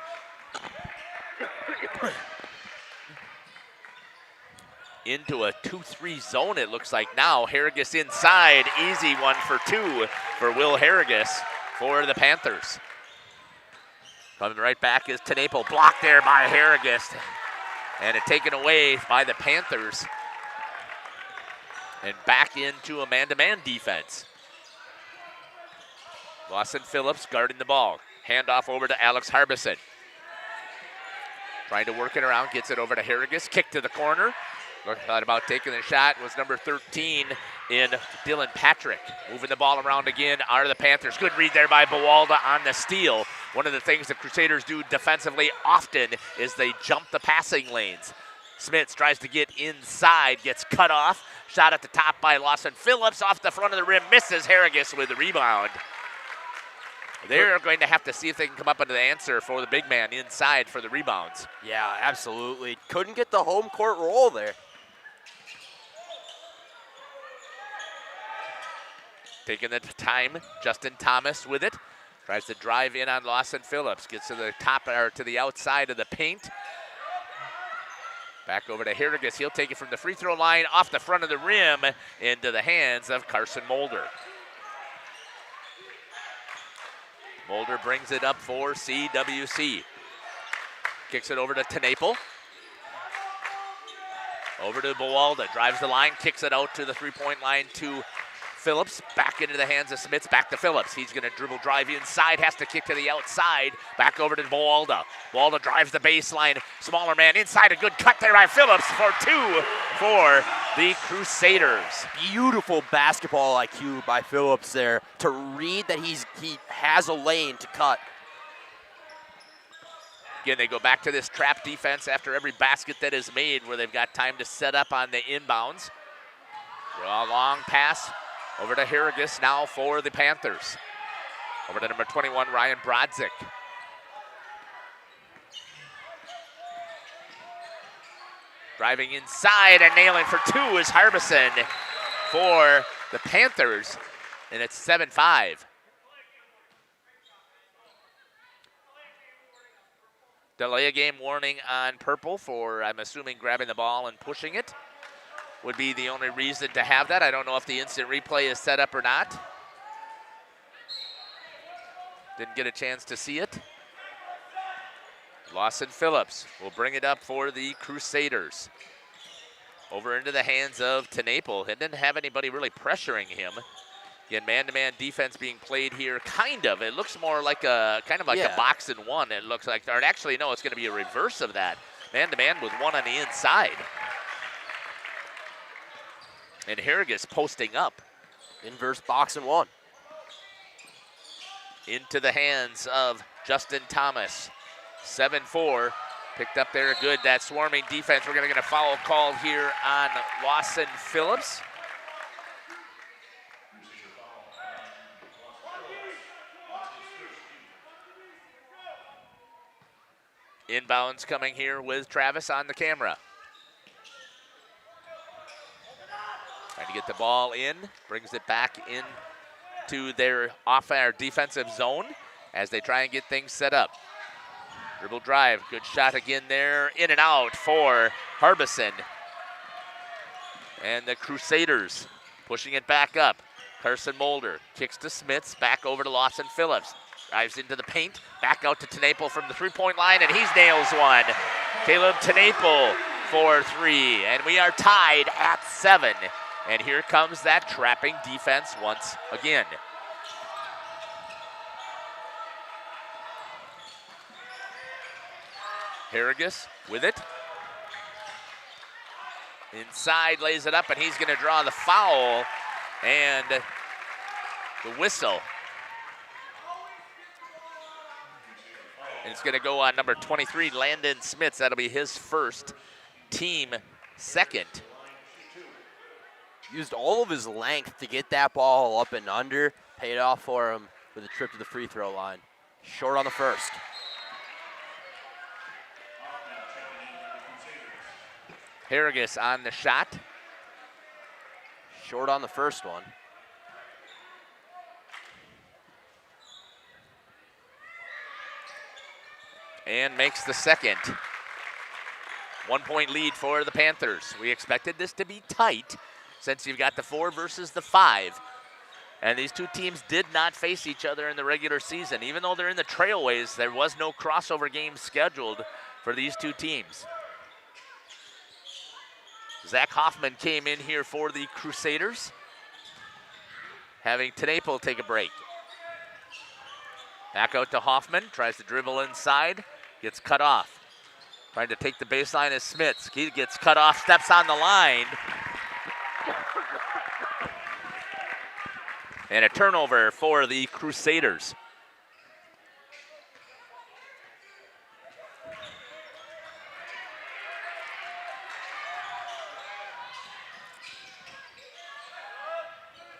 Into a 2-3 zone, it looks like now. Harrigus inside. Easy one for 2 for Will Harrigus for the Panthers. Coming right back is Naples. Blocked there by Harrigus. And it taken away by the Panthers. And back into a man-to-man defense. Lawson Phillips guarding the ball. Handoff over to Alex Harbison. Trying to work it around, gets it over to Harrigus. Kick to the corner. Thought about taking the shot was number 13 in Dylan Patrick. Moving the ball around again are the Panthers. Good read there by Bawalda on the steal. One of the things the Crusaders do defensively often is they jump the passing lanes. Smits tries to get inside, gets cut off. Shot at the top by Lawson Phillips off the front of the rim. Misses Harrigus with the rebound. They're going to have to see if they can come up with an answer for the big man inside for the rebounds. Yeah, absolutely. Couldn't get the home court roll there. Taking the time, Justin Thomas with it. Tries to drive in on Lawson Phillips. Gets to the top or to the outside of the paint. Back over to Harrigus. He'll take it from the free throw line off the front of the rim into the hands of Carson Mulder. Mulder brings it up for CWC. Kicks it over to Naples. Over to Bawalda. Drives the line, kicks it out to the three-point line to Phillips. Back into the hands of Smits. Back to Phillips. He's going to dribble, drive inside. Has to kick to the outside. Back over to Bawalda. Bawalda drives the baseline. Smaller man inside. A good cut there by Phillips for 2 for the Crusaders. Beautiful basketball IQ by Phillips there to read that he has a lane to cut. Again, they go back to this trap defense after every basket that is made where they've got time to set up on the inbounds. A long pass over to Harrigus now for the Panthers. Over to number 21, Ryan Brodzik. Driving inside and nailing for 2 is Harbison for the Panthers, and it's 7-5. Delay a game warning on purple for, I'm assuming, grabbing the ball and pushing it would be the only reason to have that. I don't know if the instant replay is set up or not. Didn't get a chance to see it. Lawson Phillips will bring it up for the Crusaders. Over into the hands of Naples. It didn't have anybody really pressuring him. Again, man-to-man defense being played here, kind of. It looks more like a box and one. It looks like, or actually, no, it's going to be a reverse of that. Man-to-man with one on the inside. And Harrigus posting up. Inverse box and one. Into the hands of Justin Thomas. 7-4. Picked up there good. That swarming defense. We're going to get a foul called here on Lawson Phillips. Inbounds coming here with Travis on the camera. Trying to get the ball in. Brings it back in to their defensive zone. as they try and get things set up. Dribble drive, good shot again there, in and out for Harbison. And the Crusaders pushing it back up. Carson Mulder kicks to Smits, back over to Lawson Phillips. Drives into the paint, back out to Tenaple from the three-point line, and he nails one. Caleb Tenaple for 3, and we are tied at 7. And here comes that trapping defense once again. Harrigus with it. Inside, lays it up, and he's going to draw the foul and the whistle. And it's going to go on number 23, Landon Smits. That'll be his first, team second. Used all of his length to get that ball up and under. Paid off for him with a trip to the free throw line. Short on the first. Harrigus on the shot. Short on the first one. And makes the second. 1 point lead for the Panthers. We expected this to be tight since you've got the 4 versus the 5. And these two teams did not face each other in the regular season. Even though they're in the Trailways, there was no crossover game scheduled for these two teams. Zach Hoffman came in here for the Crusaders, having Tenaple take a break. Back out to Hoffman, tries to dribble inside, gets cut off. Trying to take the baseline is Smits. He gets cut off, steps on the line. And a turnover for the Crusaders.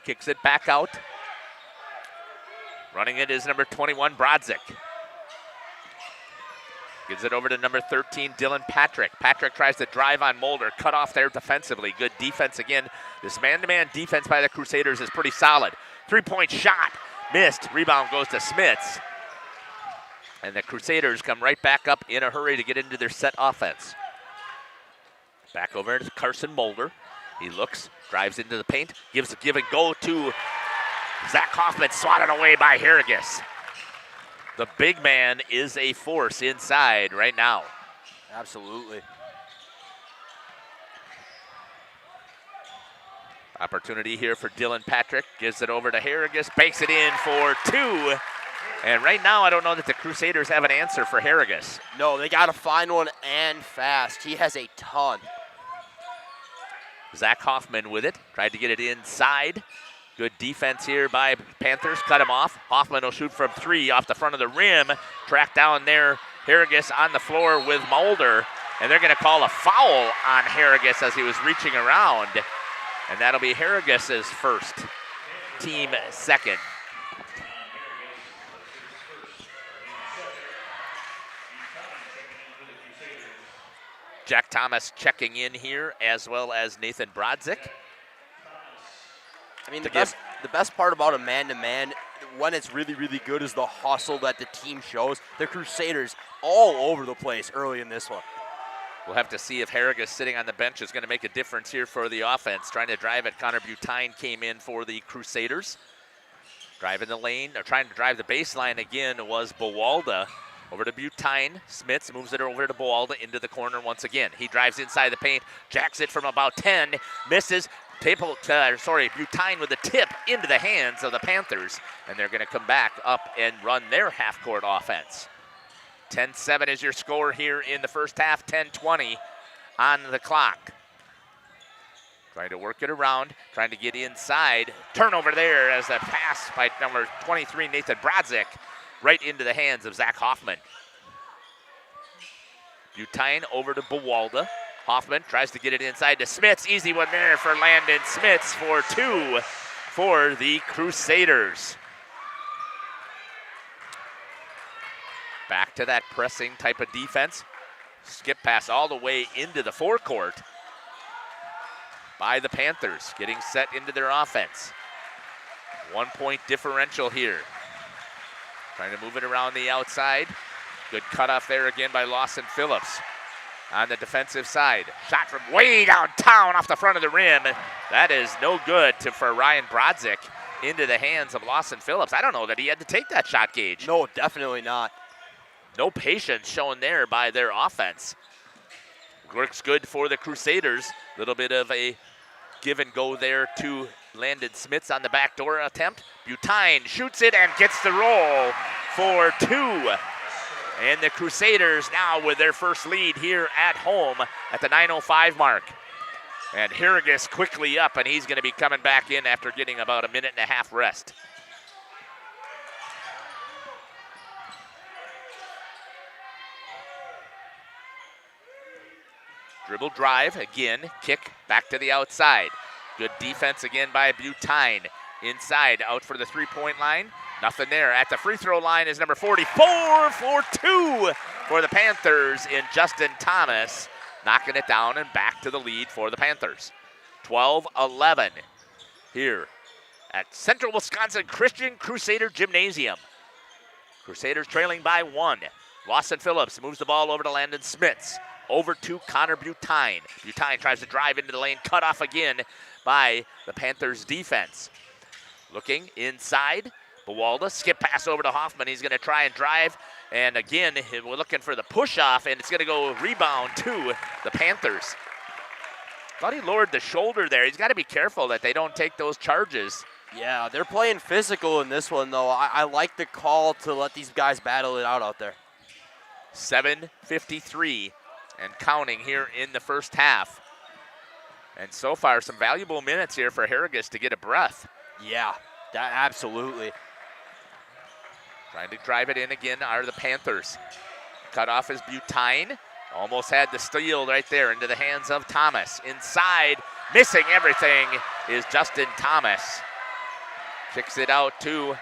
Kicks it back out. Running it is number 21, Brodzik. Gives it over to number 13, Dylan Patrick. Patrick tries to drive on Mulder, cut off there defensively. Good defense again. This man-to-man defense by the Crusaders is pretty solid. 3-point shot, missed. Rebound goes to Smits. And the Crusaders come right back up in a hurry to get into their set offense. Back over to Carson Mulder. He looks, drives into the paint, gives a give and go to Zach Hoffman, swatted away by Harrigus. The big man is a force inside right now. Absolutely. Opportunity here for Dylan Patrick. Gives it over to Harrigus, banks it in for 2. And right now, I don't know that the Crusaders have an answer for Harrigus. No, they got to find one and fast. He has a ton. Zach Hoffman with it. Tried to get it inside. Good defense here by Panthers. Cut him off. Hoffman will shoot from 3 off the front of the rim. Tracked down there. Harrigus on the floor with Mulder. And they're going to call a foul on Harrigus as he was reaching around. And that'll be Harrigus's first, team second. Jack Thomas checking in here, as well as Nathan Brodzik. I mean, the best part about a man-to-man, when it's really, really good, is the hustle that the team shows. The Crusaders all over the place early in this one. We'll have to see if Harrigus sitting on the bench is going to make a difference here for the offense. Trying to drive it, Connor Butine came in for the Crusaders. Driving the lane, or trying to drive the baseline again was Bawalda. Over to Butine. Smits moves it over to Bawalda into the corner once again. He drives inside the paint, jacks it from about 10, misses. Butine with a tip into the hands of the Panthers, and they're going to come back up and run their half-court offense. 10-7 is your score here in the first half, 10-20 on the clock. Trying to work it around, trying to get inside. Turnover there as a pass by number 23, Nathan Brodzik, right into the hands of Zach Hoffman. Butine over to Bawalda. Hoffman tries to get it inside to Smits. Easy one there for Landon Smits for 2 for the Crusaders. Back to that pressing type of defense. Skip pass all the way into the forecourt by the Panthers, getting set into their offense. 1 point differential here. Trying to move it around the outside. Good cutoff there again by Lawson Phillips on the defensive side. Shot from way downtown off the front of the rim. That is no good for Ryan Brodzik into the hands of Lawson Phillips. I don't know that he had to take that shot, Gage. No, definitely not. No patience shown there by their offense. Works good for the Crusaders. Little bit of a give and go there to Landon Smits on the backdoor attempt. Butine shoots it and gets the roll for 2. And the Crusaders now with their first lead here at home at the 9:05 mark. And Harrigus quickly up, and he's going to be coming back in after getting about a minute and a half rest. Dribble drive again, kick back to the outside. Good defense again by Butine. Inside, out for the three-point line. Nothing there. At the free throw line is number 44 for 2 for the Panthers in Justin Thomas. Knocking it down and back to the lead for the Panthers. 12-11 here at Central Wisconsin Christian Crusader Gymnasium. Crusaders trailing by 1. Lawson Phillips moves the ball over to Landon Smits. Over to Connor Butine. Butine tries to drive into the lane, cut off again by the Panthers defense. Looking inside, Bawalda, skip pass over to Hoffman. He's going to try and drive, and again, we're looking for the push-off, and it's going to go rebound to the Panthers. Thought he lowered the shoulder there. He's got to be careful that they don't take those charges. Yeah, they're playing physical in this one, though. I like the call to let these guys battle it out there. 7:53 and counting here in the first half. And so far, some valuable minutes here for Harrigus to get a breath. Yeah, absolutely. Trying to drive it in again are the Panthers. Cut off is Butine. Almost had the steal right there into the hands of Thomas. Inside, missing everything is Justin Thomas. Kicks it out to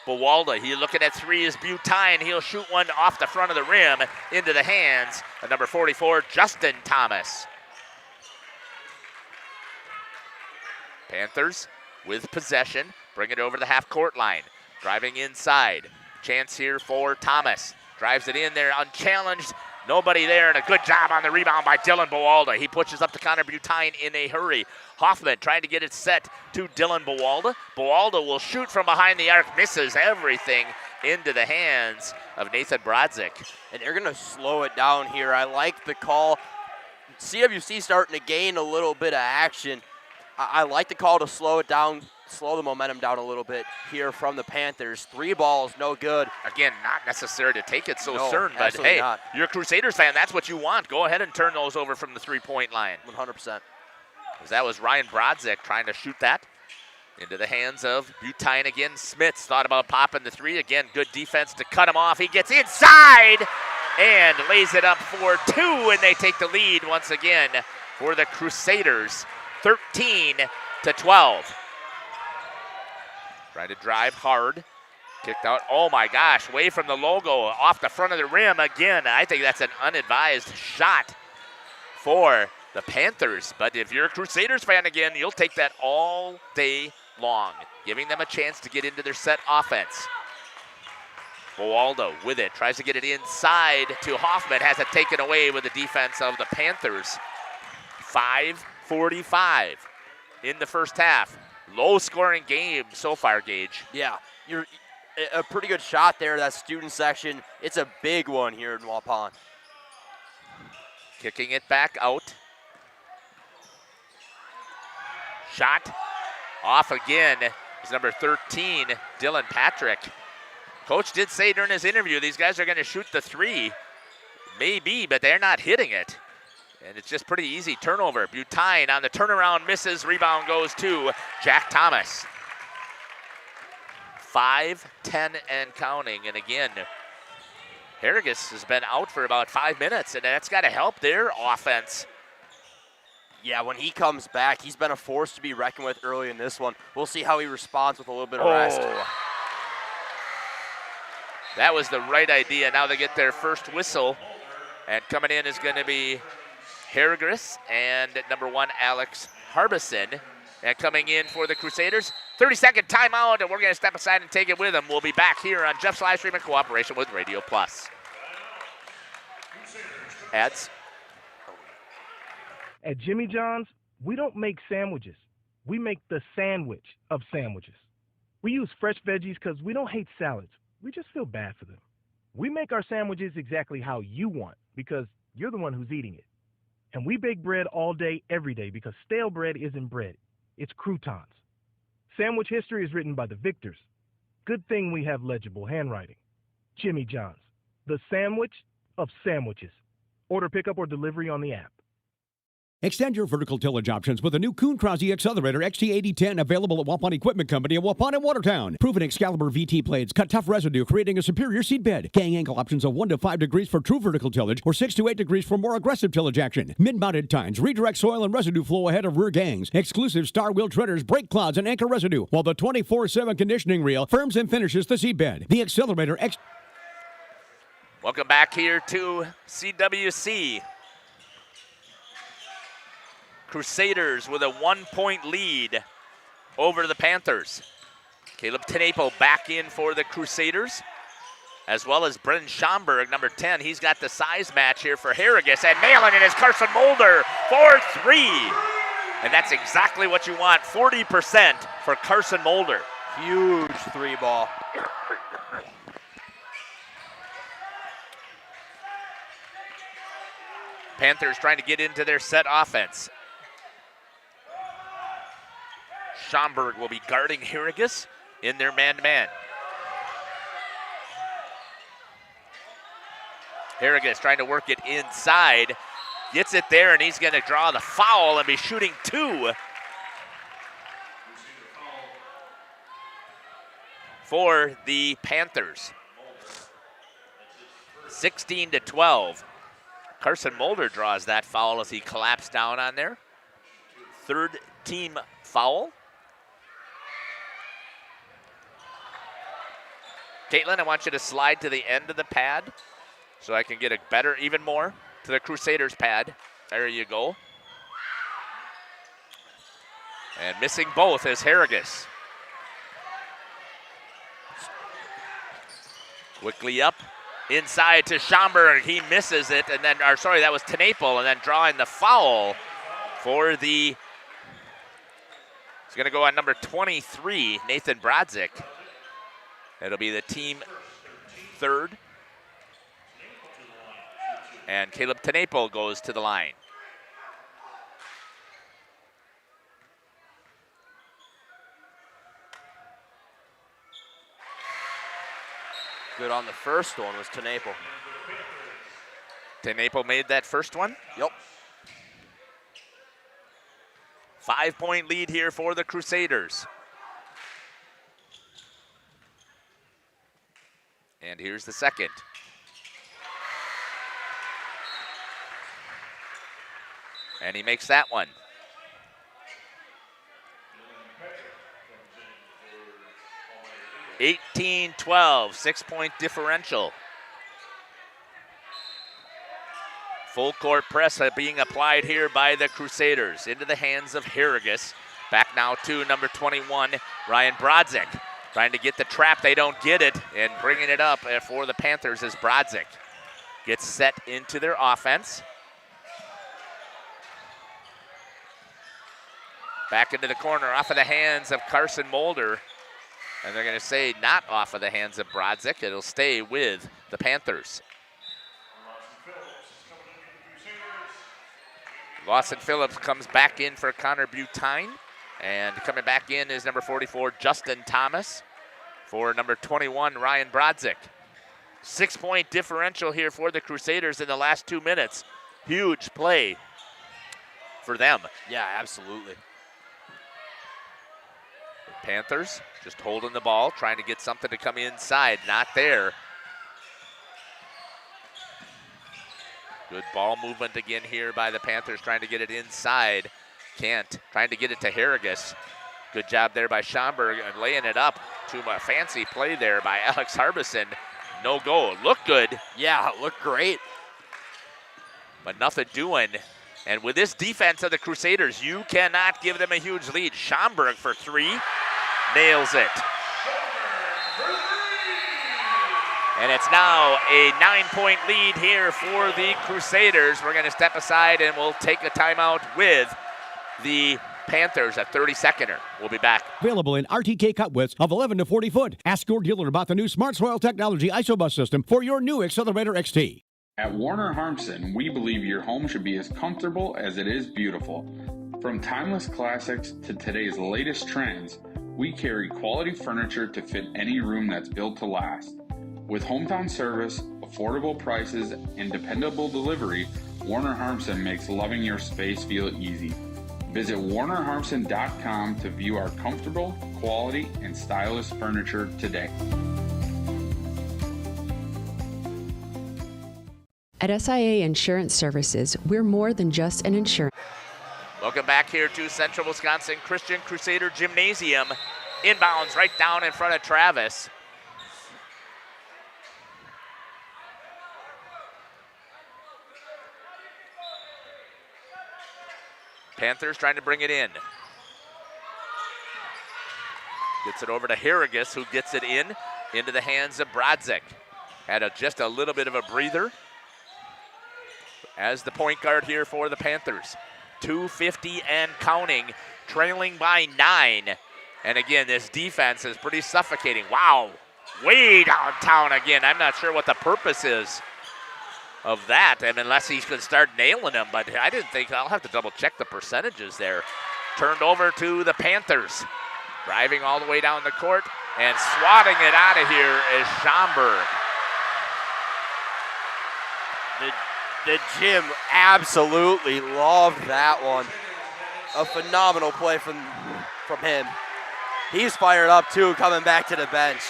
Bawalda. He looking at 3 is Butine. He'll shoot one off the front of the rim into the hands of number 44, Justin Thomas. Panthers with possession. Bring it over the half-court line. Driving inside. Chance here for Thomas. Drives it in there unchallenged. Nobody there, and a good job on the rebound by Dylan Bawalda. He pushes up to Connor Butine in a hurry. Hoffman trying to get it set to Dylan Bawalda. Bawalda will shoot from behind the arc, misses everything into the hands of Nathan Brodzik. And they're going to slow it down here. I like the call. CWC starting to gain a little bit of action. I like the call to slow it down, slow the momentum down a little bit here from the Panthers. 3 balls, no good. Again, not necessary to take it so No, soon, but hey, not. you're a Crusaders fan. That's what you want. Go ahead and turn those over from the three-point line. 100%. Because that was Ryan Brodzik trying to shoot that into the hands of Butine again. Smits thought about popping the 3. Again, good defense to cut him off. He gets inside and lays it up for 2, and they take the lead once again for the Crusaders, 13-12. Trying to drive hard. Kicked out. Oh my gosh, away from the logo, off the front of the rim again. I think that's an unadvised shot for the Panthers. But if you're a Crusaders fan again, you'll take that all day long, giving them a chance to get into their set offense. Bawalda with it, tries to get it inside to Hoffman, has it taken away with the defense of the Panthers. 5:45 in the first half. Low-scoring game so far, Gage. Yeah, you're a pretty good shot there, that student section. It's a big one here in Waupun. Kicking it back out. Shot off again is number 13, Dylan Patrick. Coach did say during his interview these guys are going to shoot the 3. Maybe, but they're not hitting it. And it's just pretty easy turnover. Butine on the turnaround misses. Rebound goes to Jack Thomas. 5-10 and counting. And again, Harrigus has been out for about 5 minutes, and that's got to help their offense. Yeah, when he comes back, he's been a force to be reckoned with early in this one. We'll see how he responds with a little bit of rest. That was the right idea. Now they get their first whistle. And coming in is going to be Harrigus and number 1, Alex Harbison. And coming in for the Crusaders, 30-second timeout, and we're going to step aside and take it with them. We'll be back here on Jeff's live stream in cooperation with Radio Plus. Ads. At Jimmy John's, we don't make sandwiches. We make the sandwich of sandwiches. We use fresh veggies because we don't hate salads. We just feel bad for them. We make our sandwiches exactly how you want because you're the one who's eating it. And we bake bread all day, every day because stale bread isn't bread. It's croutons. Sandwich history is written by the victors. Good thing we have legible handwriting. Jimmy John's, the sandwich of sandwiches. Order pickup or delivery on the app. Extend your vertical tillage options with a new Kuhn Krause Accelerator XT8010 available at Waupun Equipment Company in Waupun and Watertown. Proven Excalibur VT blades cut tough residue, creating a superior seed bed. Gang angle options of 1 to 5 degrees for true vertical tillage or 6 to 8 degrees for more aggressive tillage action. Mid-mounted tines redirect soil and residue flow ahead of rear gangs. Exclusive star wheel treaders brake clouds and anchor residue, while the 24/7 conditioning reel firms and finishes the seed bed. The Accelerator X. Welcome back here to CWC. Crusaders with a 1-point lead over the Panthers. Caleb Tenapo back in for the Crusaders, as well as Brendan Schomburg, number 10. He's got the size match here for Harrigus, and nailing it is Carson Mulder for 3. And that's exactly what you want, 40% for Carson Mulder. Huge 3-ball. Panthers trying to get into their set offense. Schomburg will be guarding Harrigus in their man-to-man. Harrigus trying to work it inside. Gets it there, and he's going to draw the foul and be shooting 2 for the Panthers. 16-12. Carson Mulder draws that foul as he collapsed down on there. Third team foul. Caitlin, I want you to slide to the end of the pad so I can get a better, even more, to the Crusaders pad. There you go. And missing both is Harrigus. Quickly up, inside to Schomburg. He misses it, and then, or sorry, that was Tenapo, and then drawing the foul for the, it's going to go on number 23, Nathan Brodzik. It'll be the team third. And Caleb Tenapo goes to the line. Good on the first one was Tenapo. Tenapo made that first one? Yep. 5-point lead here for the Crusaders. And here's the second. And he makes that one. (18-12), 6-point differential. Full court press being applied here by the Crusaders into the hands of Harrigus. Back now to number 21, Ryan Brodzik. Trying to get the trap, they don't get it, and bringing it up for the Panthers is Brodzik. Gets set into their offense. Back into the corner, off of the hands of Carson Mulder. And they're going to say not off of the hands of Brodzik. It'll stay with the Panthers. Lawson Phillips comes back in for Connor Butine. And coming back in is number 44, Justin Thomas. For number 21, Ryan Brodzik. 6-point differential here for the Crusaders in the last 2 minutes. Huge play for them. Yeah, absolutely. Panthers just holding the ball, trying to get something to come inside. Not there. Good ball movement again here by the Panthers, trying to get it inside. Can't. Trying to get it to Harrigus. Good job there by Schomburg and laying it up to a fancy play there by Alex Harbison. No goal. Looked good. Yeah, looked great. But nothing doing. And with this defense of the Crusaders, you cannot give them a huge lead. Schomburg for 3. nails it. And it's now a 9-point lead here for the Crusaders. We're going to step aside and we'll take a timeout with the Panthers, a 30-seconder. We'll be back. Available in RTK cut widths of 11 to 40 foot. Ask your dealer about the new Smart Soil Technology ISOBUS system for your new Accelerator XT. At Warner Harmson, we believe your home should be as comfortable as it is beautiful. From timeless classics to today's latest trends, we carry quality furniture to fit any room that's built to last. With hometown service, affordable prices, and dependable delivery, Warner Harmson makes loving your space feel easy. Visit WarnerHarmson.com to view our comfortable, quality, and stylish furniture today. At SIA Insurance Services, we're more than just an insurance. Welcome back here to Central Wisconsin Christian Crusader Gymnasium. Inbounds right down in front of Travis. Panthers trying to bring it in. Gets it over to Harrigus, who gets it into the hands of Brodzik. Had just a little bit of a breather as the point guard here for the Panthers. 2:50 and counting, trailing by 9. And again, this defense is pretty suffocating. Wow, way downtown again. I'm not sure what the purpose is of that, and unless he can start nailing them, but I didn't think, I'll have to double check the percentages there. Turned over to the Panthers. Driving all the way down the court and swatting it out of here is Schomburg. The gym absolutely loved that one. A phenomenal play from him. He's fired up too, coming back to the bench.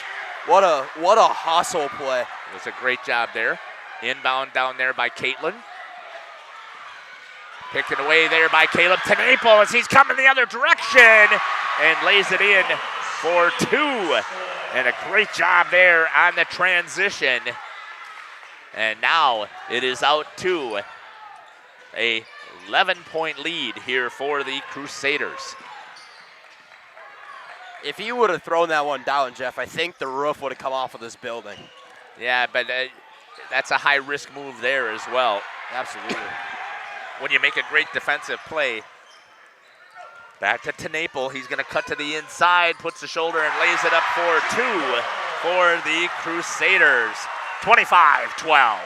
What a hustle play. It was a great job there. Inbound down there by Caitlin. Picked it away there by Caleb Tenaple as he's coming the other direction and lays it in for 2. And a great job there on the transition. And now it is out to a 11-point lead here for the Crusaders. If he would have thrown that one down, Jeff, I think the roof would have come off of this building. Yeah, but that's a high-risk move there as well. Absolutely. When you make a great defensive play. Back to Tenaple. He's going to cut to the inside, puts the shoulder, and lays it up for 2 for the Crusaders. 25-12.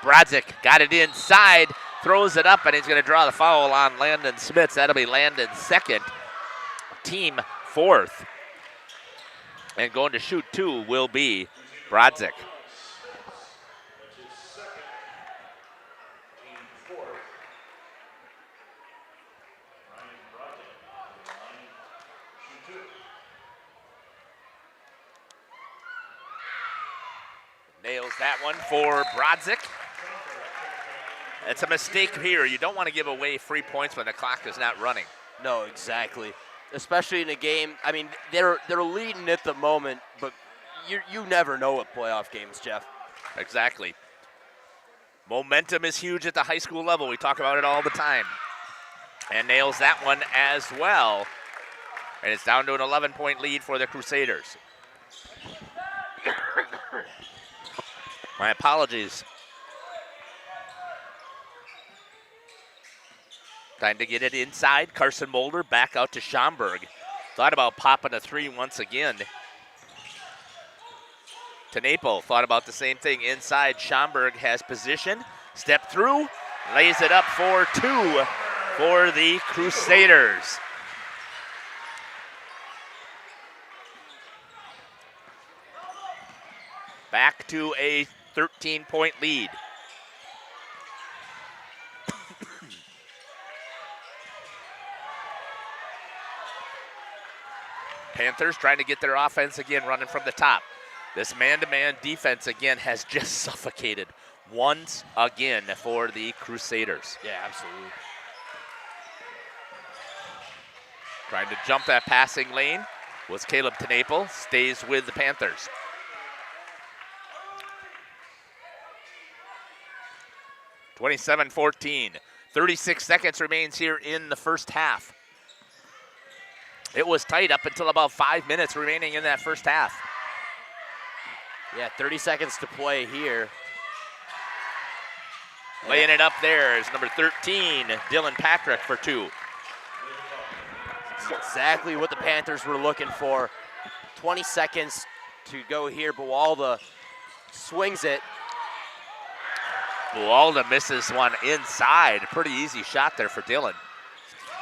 Brodzik got it inside, throws it up, and he's going to draw the foul on Landon Smits. That'll be Landon's second, team 4th. And going to shoot 2 will be Brodzik. Nails that one for Brodzik. It's a mistake here. You don't want to give away free points when the clock is not running. No, exactly. Especially in a game. I mean, they're leading at the moment, but you never know with playoff games, Jeff. Exactly. Momentum is huge at the high school level. We talk about it all the time. And nails that one as well. And it's down to an 11-point lead for the Crusaders. My apologies. Time to get it inside. Carson Mulder back out to Schomburg. Thought about popping a 3 once again. Tenaple thought about the same thing. Inside, Schomburg has position. Step through, lays it up for 2 for the Crusaders. Back to a 13-point lead. Panthers trying to get their offense again running from the top. This man-to-man defense again has just suffocated once again for the Crusaders. Yeah, absolutely. Trying to jump that passing lane was Caleb Tenaple. Stays with the Panthers. 27-14. 36 seconds remains here in the first half. It was tight up until about 5 minutes remaining in that first half. Yeah, 30 seconds to play here. Laying it up there is number 13, Dylan Patrick for 2. Exactly what the Panthers were looking for. 20 seconds to go here. Buwalda swings it. Buwalda misses one inside. Pretty easy shot there for Dylan.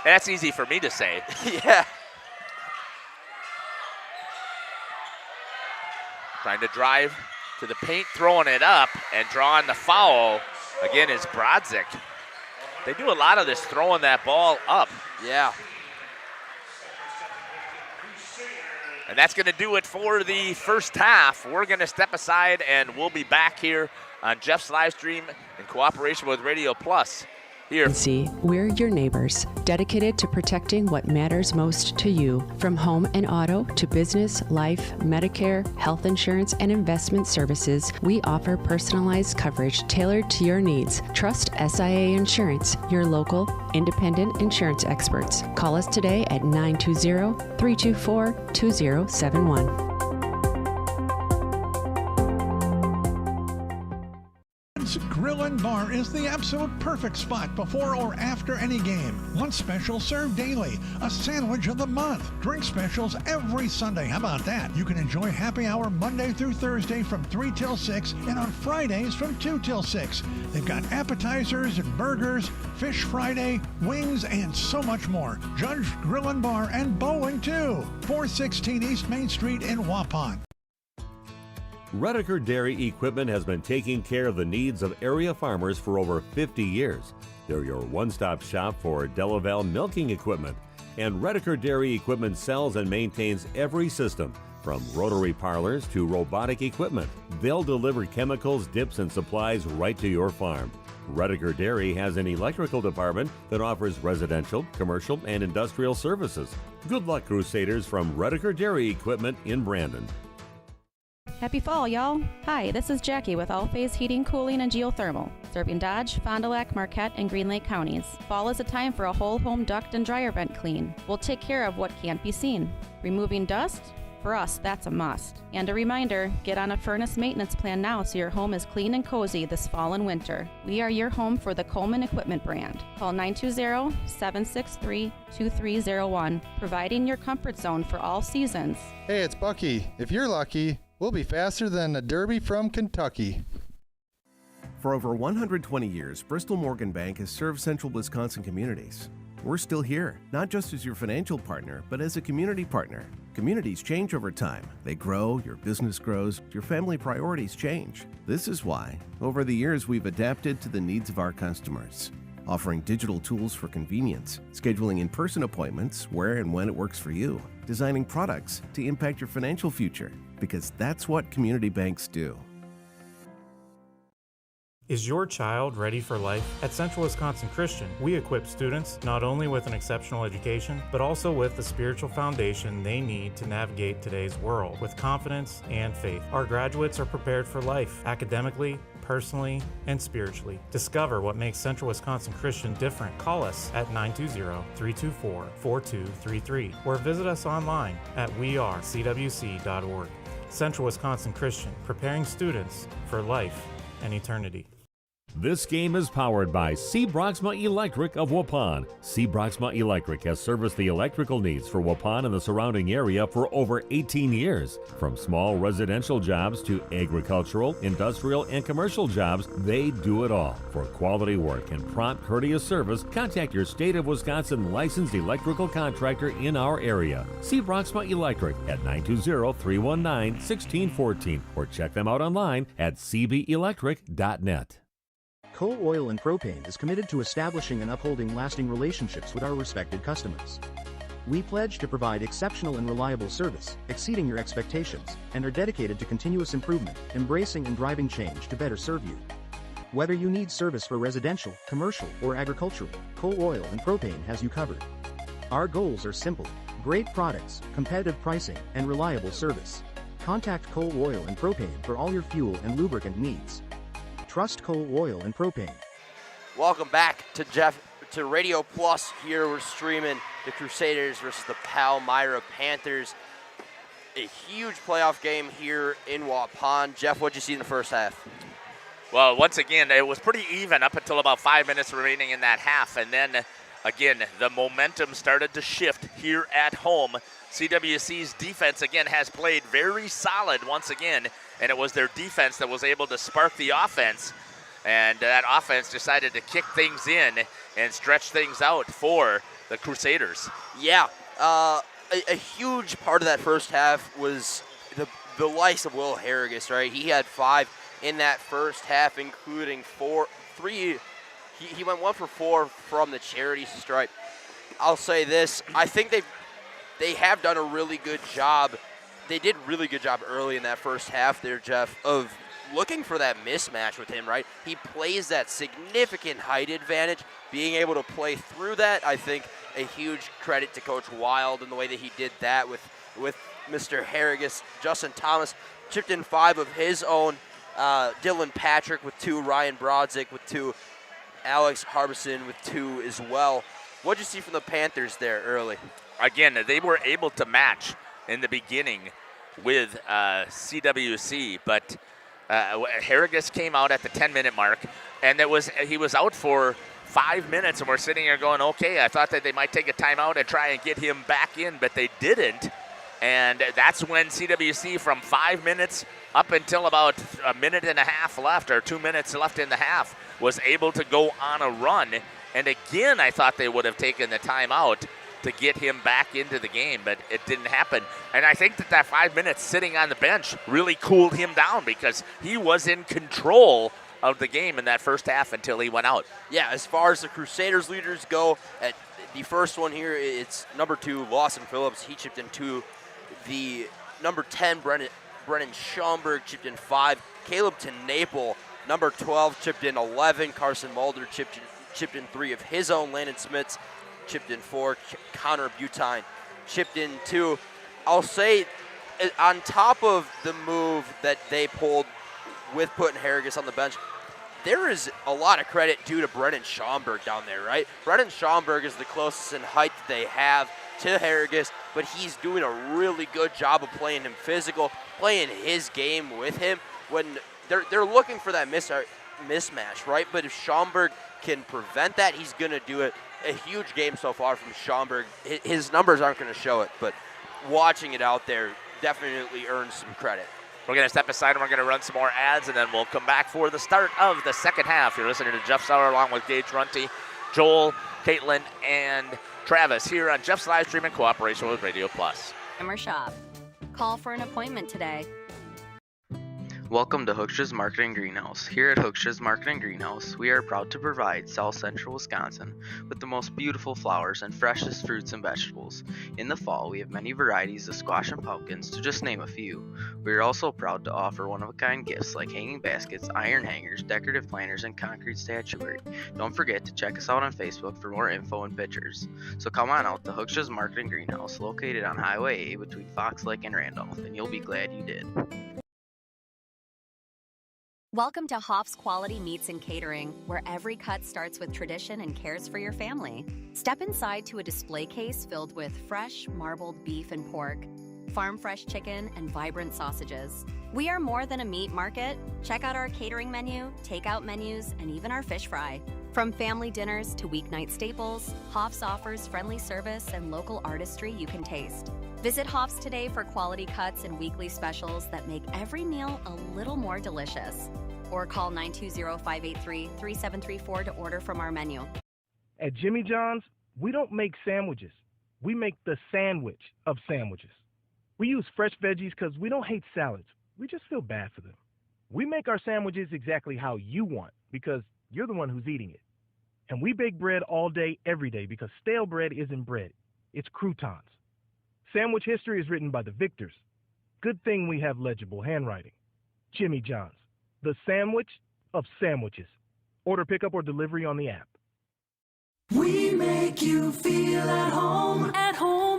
And that's easy for me to say. Yeah. Trying to drive to the paint, throwing it up, and drawing the foul, again, is Brodzik. They do a lot of this, throwing that ball up. Yeah. And that's going to do it for the first half. We're going to step aside, and we'll be back here on Jeff's live stream in cooperation with Radio Plus. Here. We're your neighbors, dedicated to protecting what matters most to you. From home and auto to business, life, Medicare, health insurance, and investment services, we offer personalized coverage tailored to your needs. Trust SIA Insurance, your local, independent insurance experts. Call us today at 920-324-2071. Grill and Bar is the absolute perfect spot before or after any game. Lunch special served daily. A sandwich of the month. Drink specials every Sunday. How about that? You can enjoy happy hour Monday through Thursday from 3 till 6 and on Fridays from 2 till 6. They've got appetizers and burgers, Fish Friday, wings, and so much more. Judge Grill and Bar and bowling too. 416 East Main Street in Waupun. Redeker Dairy Equipment has been taking care of the needs of area farmers for over 50 years. They're your one-stop shop for Delaval milking equipment. And Redeker Dairy Equipment sells and maintains every system, from rotary parlors to robotic equipment. They'll deliver chemicals, dips, and supplies right to your farm. Redeker Dairy has an electrical department that offers residential, commercial, and industrial services. Good luck, Crusaders, from Redeker Dairy Equipment in Brandon. Happy fall, y'all. Hi, this is Jackie with All Phase Heating, Cooling, and Geothermal, serving Dodge, Fond du Lac, Marquette, and Green Lake counties. Fall is a time for a whole home duct and dryer vent clean. We'll take care of what can't be seen. Removing dust? For us, that's a must. And a reminder, get on a furnace maintenance plan now so your home is clean and cozy this fall and winter. We are your home for the Coleman Equipment brand. Call 920-763-2301, providing your comfort zone for all seasons. Hey, it's Bucky. If you're lucky, we'll be faster than a Derby from Kentucky. For over 120 years, Bristol Morgan Bank has served central Wisconsin communities. We're still here, not just as your financial partner, but as a community partner. Communities change over time. They grow, your business grows, your family priorities change. This is why, over the years, we've adapted to the needs of our customers, offering digital tools for convenience, scheduling in-person appointments where and when it works for you, designing products to impact your financial future, because that's what community banks do. Is your child ready for life? At Central Wisconsin Christian, we equip students not only with an exceptional education, but also with the spiritual foundation they need to navigate today's world with confidence and faith. Our graduates are prepared for life, academically, personally, and spiritually. Discover what makes Central Wisconsin Christian different. Call us at 920-324-4233 or visit us online at wearecwc.org. Central Wisconsin Christian, preparing students for life and eternity. This game is powered by C. Broxma Electric of Waupun. C. Broxma Electric has serviced the electrical needs for Waupun and the surrounding area for over 18 years. From small residential jobs to agricultural, industrial, and commercial jobs, they do it all. For quality work and prompt, courteous service, contact your State of Wisconsin licensed electrical contractor in our area. C. Broxma Electric at 920-319-1614 or check them out online at cbelectric.net. Coal Oil and Propane is committed to establishing and upholding lasting relationships with our respected customers. We pledge to provide exceptional and reliable service, exceeding your expectations, and are dedicated to continuous improvement, embracing and driving change to better serve you. Whether you need service for residential, commercial, or agricultural, Coal Oil and Propane has you covered. Our goals are simple: great products, competitive pricing, and reliable service. Contact Coal Oil and Propane for all your fuel and lubricant needs. Trust Coal Oil and Propane. Welcome back to Radio Plus. Here we're streaming the Crusaders versus the Palmyra Panthers. A huge playoff game here in Waupun. Jeff, what'd you see in the first half? Well, once again, it was pretty even up until about 5 minutes remaining in that half. And then, again, the momentum started to shift here at home. CWC's defense, again, has played very solid once again. And it was their defense that was able to spark the offense. And that offense decided to kick things in and stretch things out for the Crusaders. Yeah, a huge part of that first half was the likes of Will Harrigus, right? He had 5 in that first half, including 3. He went 1 for 4 from the charity stripe. I'll say this: I think they have done a really good job. They did a really good job early in that first half there, Jeff, of looking for that mismatch with him, right? He plays that significant height advantage, being able to play through that. I think a huge credit to Coach Wild in the way that he did that with Mr. Harrigus. Justin Thomas chipped in 5 of his own. Dylan Patrick with 2, Ryan Brodzik with 2, Alex Harbison with 2 as well. What'd you see from the Panthers there early? Again, they were able to match in the beginning with CWC, but Harrigus came out at the 10-minute mark, and he was out for 5 minutes, and we're sitting here going, okay, I thought that they might take a timeout and try and get him back in, but they didn't. And that's when CWC, from 5 minutes up until about a minute and a half left, or 2 minutes left in the half, was able to go on a run. And again, I thought they would have taken the timeout to get him back into the game, but it didn't happen. And I think that 5 minutes sitting on the bench really cooled him down, because he was in control of the game in that first half until he went out. Yeah, as far as the Crusaders leaders go, at the first one here, it's number 2, Lawson Phillips. He chipped in 2. The number 10, Brennan Schaumburg, chipped in 5. Caleb Tenaple, number 12, chipped in 11. Carson Mulder chipped in 3 of his own. Landon Smits chipped in 4. Connor Butine chipped in 2. I'll say, on top of the move that they pulled with putting Harrigus on the bench, there is a lot of credit due to Brennan Schaumburg down there, right? Brennan Schaumburg is the closest in height that they have to Harrigus, but he's doing a really good job of playing him physical, playing his game with him when they're looking for that mismatch, right? But if Schaumburg can prevent that, he's going to do it. A huge game so far from Schaumburg. His numbers aren't going to show it, but watching it out there definitely earns some credit. We're going to step aside and we're going to run some more ads, and then we'll come back for the start of the second half. You're listening to Jeff Sauer along with Gage Runty, Joel, Caitlin, and Travis here on Jeff's live stream in cooperation with Radio Plus. Summer shop. Call for an appointment today. Welcome to Hooksha's Market and Greenhouse. Here at Hooksha's Market and Greenhouse, we are proud to provide South Central Wisconsin with the most beautiful flowers and freshest fruits and vegetables. In the fall, we have many varieties of squash and pumpkins, to just name a few. We are also proud to offer one-of-a-kind gifts like hanging baskets, iron hangers, decorative planters, and concrete statuary. Don't forget to check us out on Facebook for more info and pictures. So come on out to Hooksha's Market and Greenhouse, located on Highway A between Fox Lake and Randolph, and you'll be glad you did. Welcome to Hoff's Quality Meats and Catering, where every cut starts with tradition and cares for your family. Step inside to a display case filled with fresh, marbled beef and pork, farm-fresh chicken, and vibrant sausages. We are more than a meat market. Check out our catering menu, takeout menus, and even our fish fry. From family dinners to weeknight staples, Hoff's offers friendly service and local artistry you can taste. Visit Hoff's today for quality cuts and weekly specials that make every meal a little more delicious. Or call 920-583-3734 to order from our menu. At Jimmy John's, we don't make sandwiches. We make the sandwich of sandwiches. We use fresh veggies because we don't hate salads. We just feel bad for them. We make our sandwiches exactly how you want because you're the one who's eating it. And we bake bread all day, every day because stale bread isn't bread. It's croutons. Sandwich history is written by the victors. Good thing we have legible handwriting. Jimmy John's, the sandwich of sandwiches. Order pickup or delivery on the app. We make you feel at home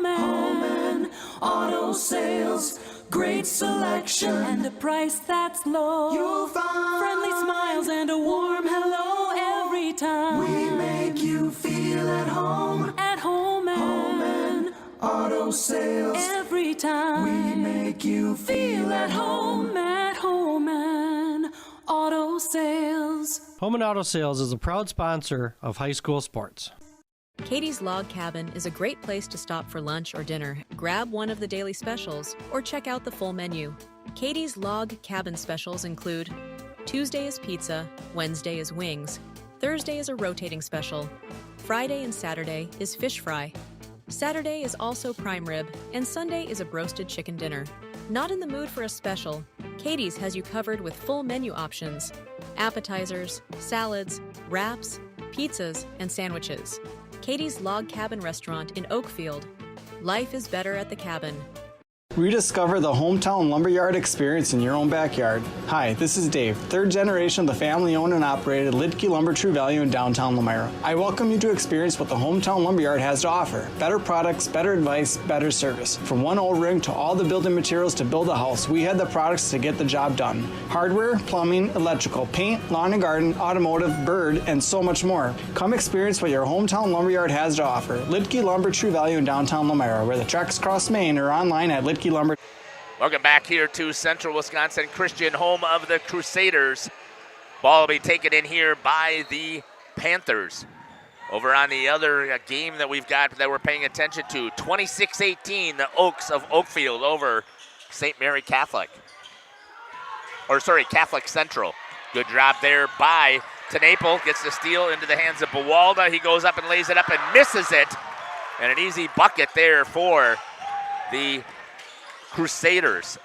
and auto sales, great selection, and a price that's low. You'll find friendly smiles and a warm hello every time. We make you feel at home. At home and auto sales. Every time. We make you feel at home and auto sales. Home and Auto Sales is a proud sponsor of high school sports. Katie's Log Cabin is a great place to stop for lunch or dinner. Grab one of the daily specials or check out the full menu. Katie's Log Cabin specials include Tuesday is pizza, Wednesday is wings, Thursday is a rotating special, Friday and Saturday is fish fry, Saturday is also prime rib, and Sunday is a broasted chicken dinner. Not in the mood for a special? Katie's has you covered with full menu options, appetizers, salads, wraps, pizzas, and sandwiches. Katie's Log Cabin Restaurant in Oakfield. Life is better at the cabin. Rediscover the hometown lumberyard experience in your own backyard. Hi, this is Dave, third generation of the family-owned and operated Lidke Lumber True Value in downtown Palmyra. I welcome you to experience what the hometown lumberyard has to offer. Better products, better advice, better service. From one O-ring to all the building materials to build a house, we had the products to get the job done. Hardware, plumbing, electrical, paint, lawn and garden, automotive, bird, and so much more. Come experience what your hometown lumberyard has to offer. Lidke Lumber True Value in downtown Palmyra, where the tracks cross Main, or online at Lidke Lumber. Welcome back here to Central Wisconsin Christian, home of the Crusaders. Ball will be taken in here by the Panthers. Over on the other game that we've got that we're paying attention to, 26-18, the Oaks of Oakfield over St. Mary Catholic. Catholic Central. Good job there by Tenaple. Gets the steal into the hands of Buwalda. He goes up and lays it up and misses it. And an easy bucket there for the Crusaders.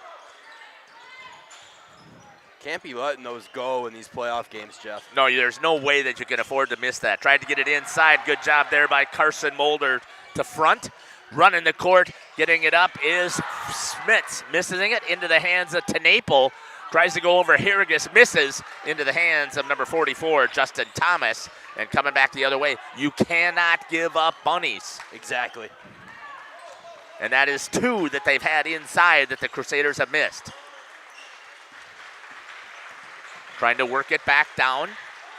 Can't be letting those go in these playoff games, Jeff. No, there's no way that you can afford to miss that. Tried to get it inside. Good job there by Carson Mulder to front. Running the court, getting it up is Smits. Missing it into the hands of Tenaple. Tries to go over Harrigus, misses into the hands of number 44, Justin Thomas. And coming back the other way, you cannot give up bunnies. Exactly. And that is two that they've had inside that the Crusaders have missed. Trying to work it back down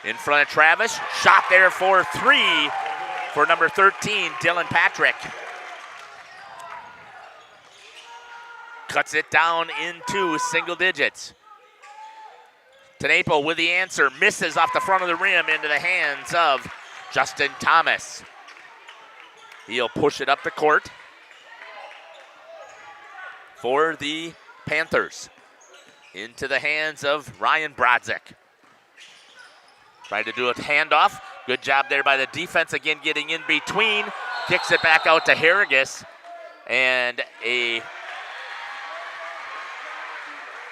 in front of Travis. Shot there for three for number 13, Dylan Patrick. Cuts it down into single digits. Tenaple with the answer. Misses off the front of the rim into the hands of Justin Thomas. He'll push it up the court for the Panthers. Into the hands of Ryan Brodzik. Trying to do a handoff. Good job there by the defense, again getting in between. Kicks it back out to Harrigus. And a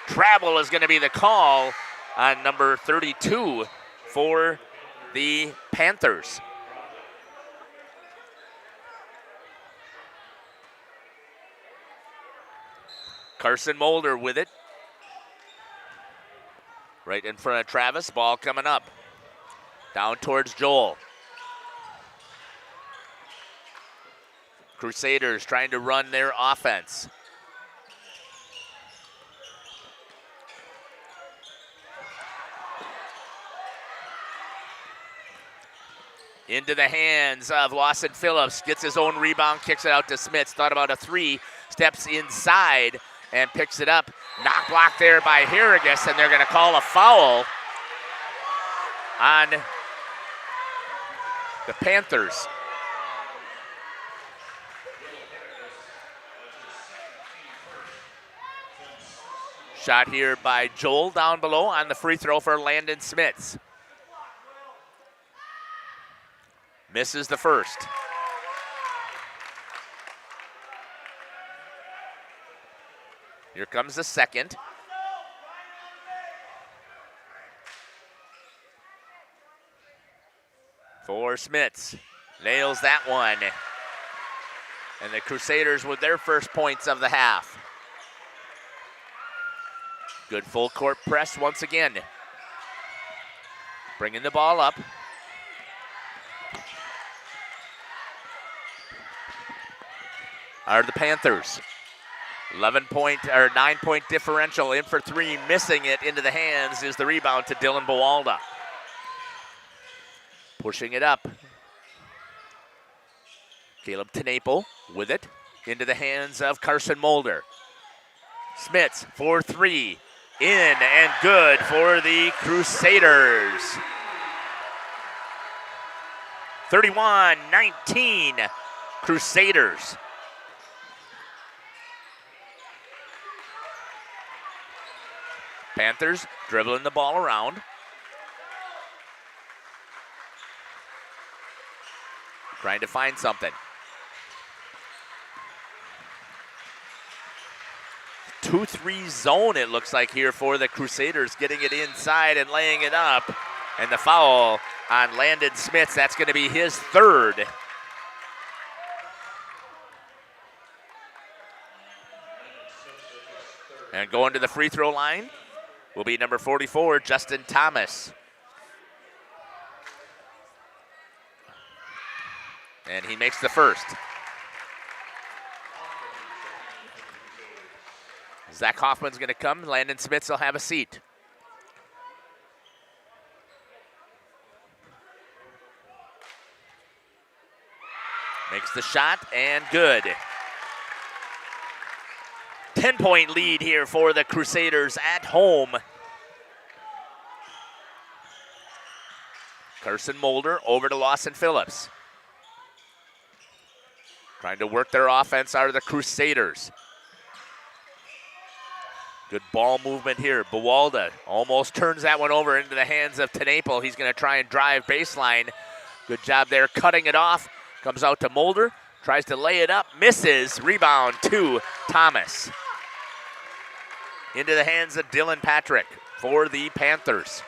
travel is going to be the call on number 32 for the Panthers. Carson Mulder with it. Right in front of Travis. Ball coming up. Down towards Joel. Crusaders trying to run their offense. Into the hands of Lawson Phillips. Gets his own rebound, kicks it out to Smits. Thought about a three. Steps inside and picks it up. Knock block there by Harrigus, and they're going to call a foul on the Panthers. Shot here by Joel down below on the free throw for Landon Smits. Misses the first. Here comes the second. For Smits. Nails that one. And the Crusaders with their first points of the half. Good full court press once again. Bringing the ball up. Are the Panthers. 9-point differential, in for three, missing it into the hands is the rebound to Dylan Buwalda. Pushing it up. Caleb Tenaple with it into the hands of Carson Mulder. Smits for 3. In and good for the Crusaders. 31-19 Crusaders. Panthers dribbling the ball around. Trying to find something. 2-3 zone it looks like here for the Crusaders, getting it inside and laying it up. And the foul on Landon Smits, that's going to be his 3rd. And going to the free throw line will be number 44, Justin Thomas. And he makes the first. Zach Hoffman's going to come. Landon Smits will have a seat. Makes the shot and good. 10-point lead here for the Crusaders at home. Carson Mulder over to Lawson Phillips. Trying to work their offense are the Crusaders. Good ball movement here. Buwalda almost turns that one over into the hands of Tenaple. He's going to try and drive baseline. Good job there cutting it off. Comes out to Mulder. Tries to lay it up. Misses. Rebound to Thomas. Into the hands of Dylan Patrick for the Panthers.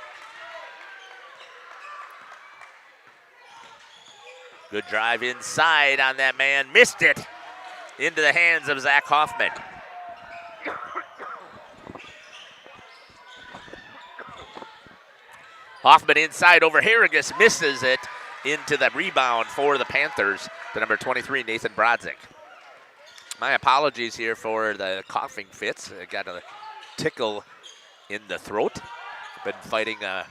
Good drive inside on that man. Missed it. Into the hands of Zach Hoffman. Hoffman inside over Harrigus, misses it into the rebound for the Panthers, the number 23, Nathan Brodzik. My apologies here for the coughing fits. I got a tickle in the throat. Been fighting a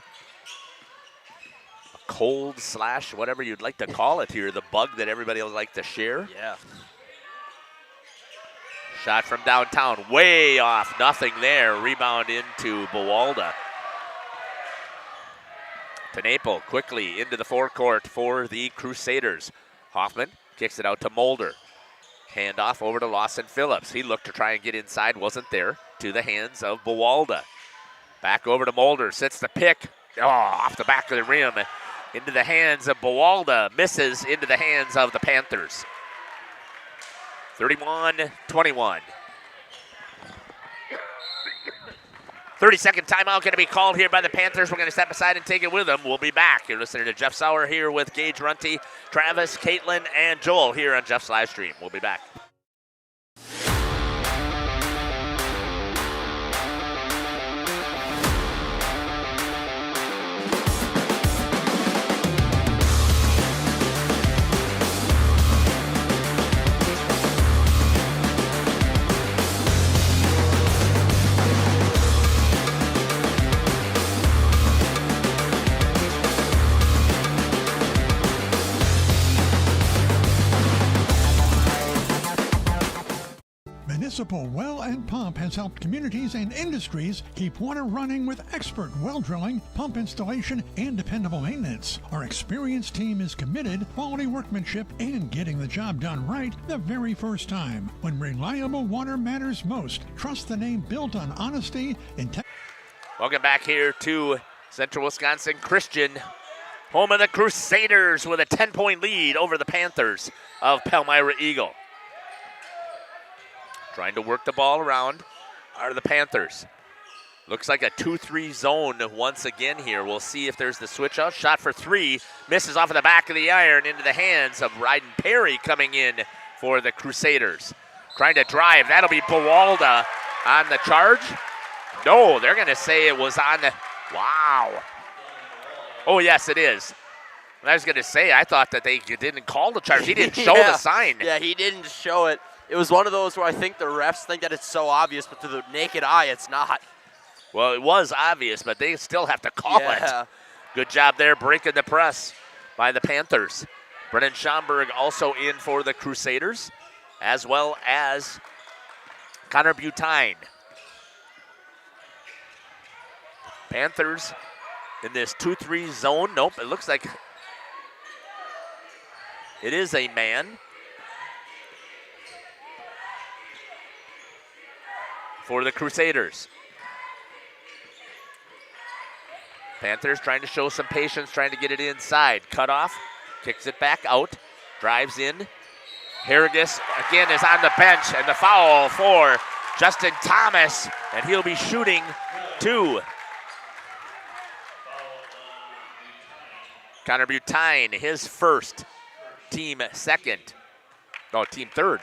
cold / whatever you'd like to call it here, the bug that everybody would like to share. Yeah. Shot from downtown, way off, nothing there. Rebound into Buwalda. Tenaple quickly into the forecourt for the Crusaders. Hoffman kicks it out to Mulder. Handoff over to Lawson Phillips. He looked to try and get inside, wasn't there. To the hands of Buwalda. Back over to Mulder, sits the pick. Oh, off the back of the rim. Into the hands of Buwalda. Misses into the hands of the Panthers. 31-21. 30-second timeout going to be called here by the Panthers. We're going to step aside and take it with them. We'll be back. You're listening to Jeff Sauer here with Gage Runty, Travis, Caitlin, and Joel here on Jeff's live stream. We'll be back. Municipal Well and Pump has helped communities and industries keep water running with expert well drilling, pump installation, and dependable maintenance. Our experienced team is committed, quality workmanship, and getting the job done right the very first time. When reliable water matters most, trust the name built on honesty, integrity. Welcome back here to Central Wisconsin Christian, home of the Crusaders with a 10-point lead over the Panthers of Palmyra-Eagle. Trying to work the ball around are the Panthers. Looks like a 2-3 zone once again here. We'll see if there's the switch out. Shot for 3. Misses off of the back of the iron into the hands of Ryden Perry coming in for the Crusaders. Trying to drive. That'll be Buwalda on the charge. No, they're going to say it was on the... Wow. Oh, yes, it is. I was going to say, I thought that they didn't call the charge. He didn't show the sign. Yeah, he didn't show it. It was one of those where I think the refs think that it's so obvious, but to the naked eye, it's not. Well, it was obvious, but they still have to call it. Good job there breaking the press. by the Panthers. Brennan Schomburg also in for the Crusaders, as well as Connor Butine. Panthers in this 2-3 zone. Nope, it looks like it is a man for the Crusaders. Panthers trying to show some patience, trying to get it inside. Cut off, kicks it back out, drives in. Harrigus again is on the bench, and the foul for Justin Thomas, and he'll be shooting 2. Connor Butine, his first, team second. No, team third.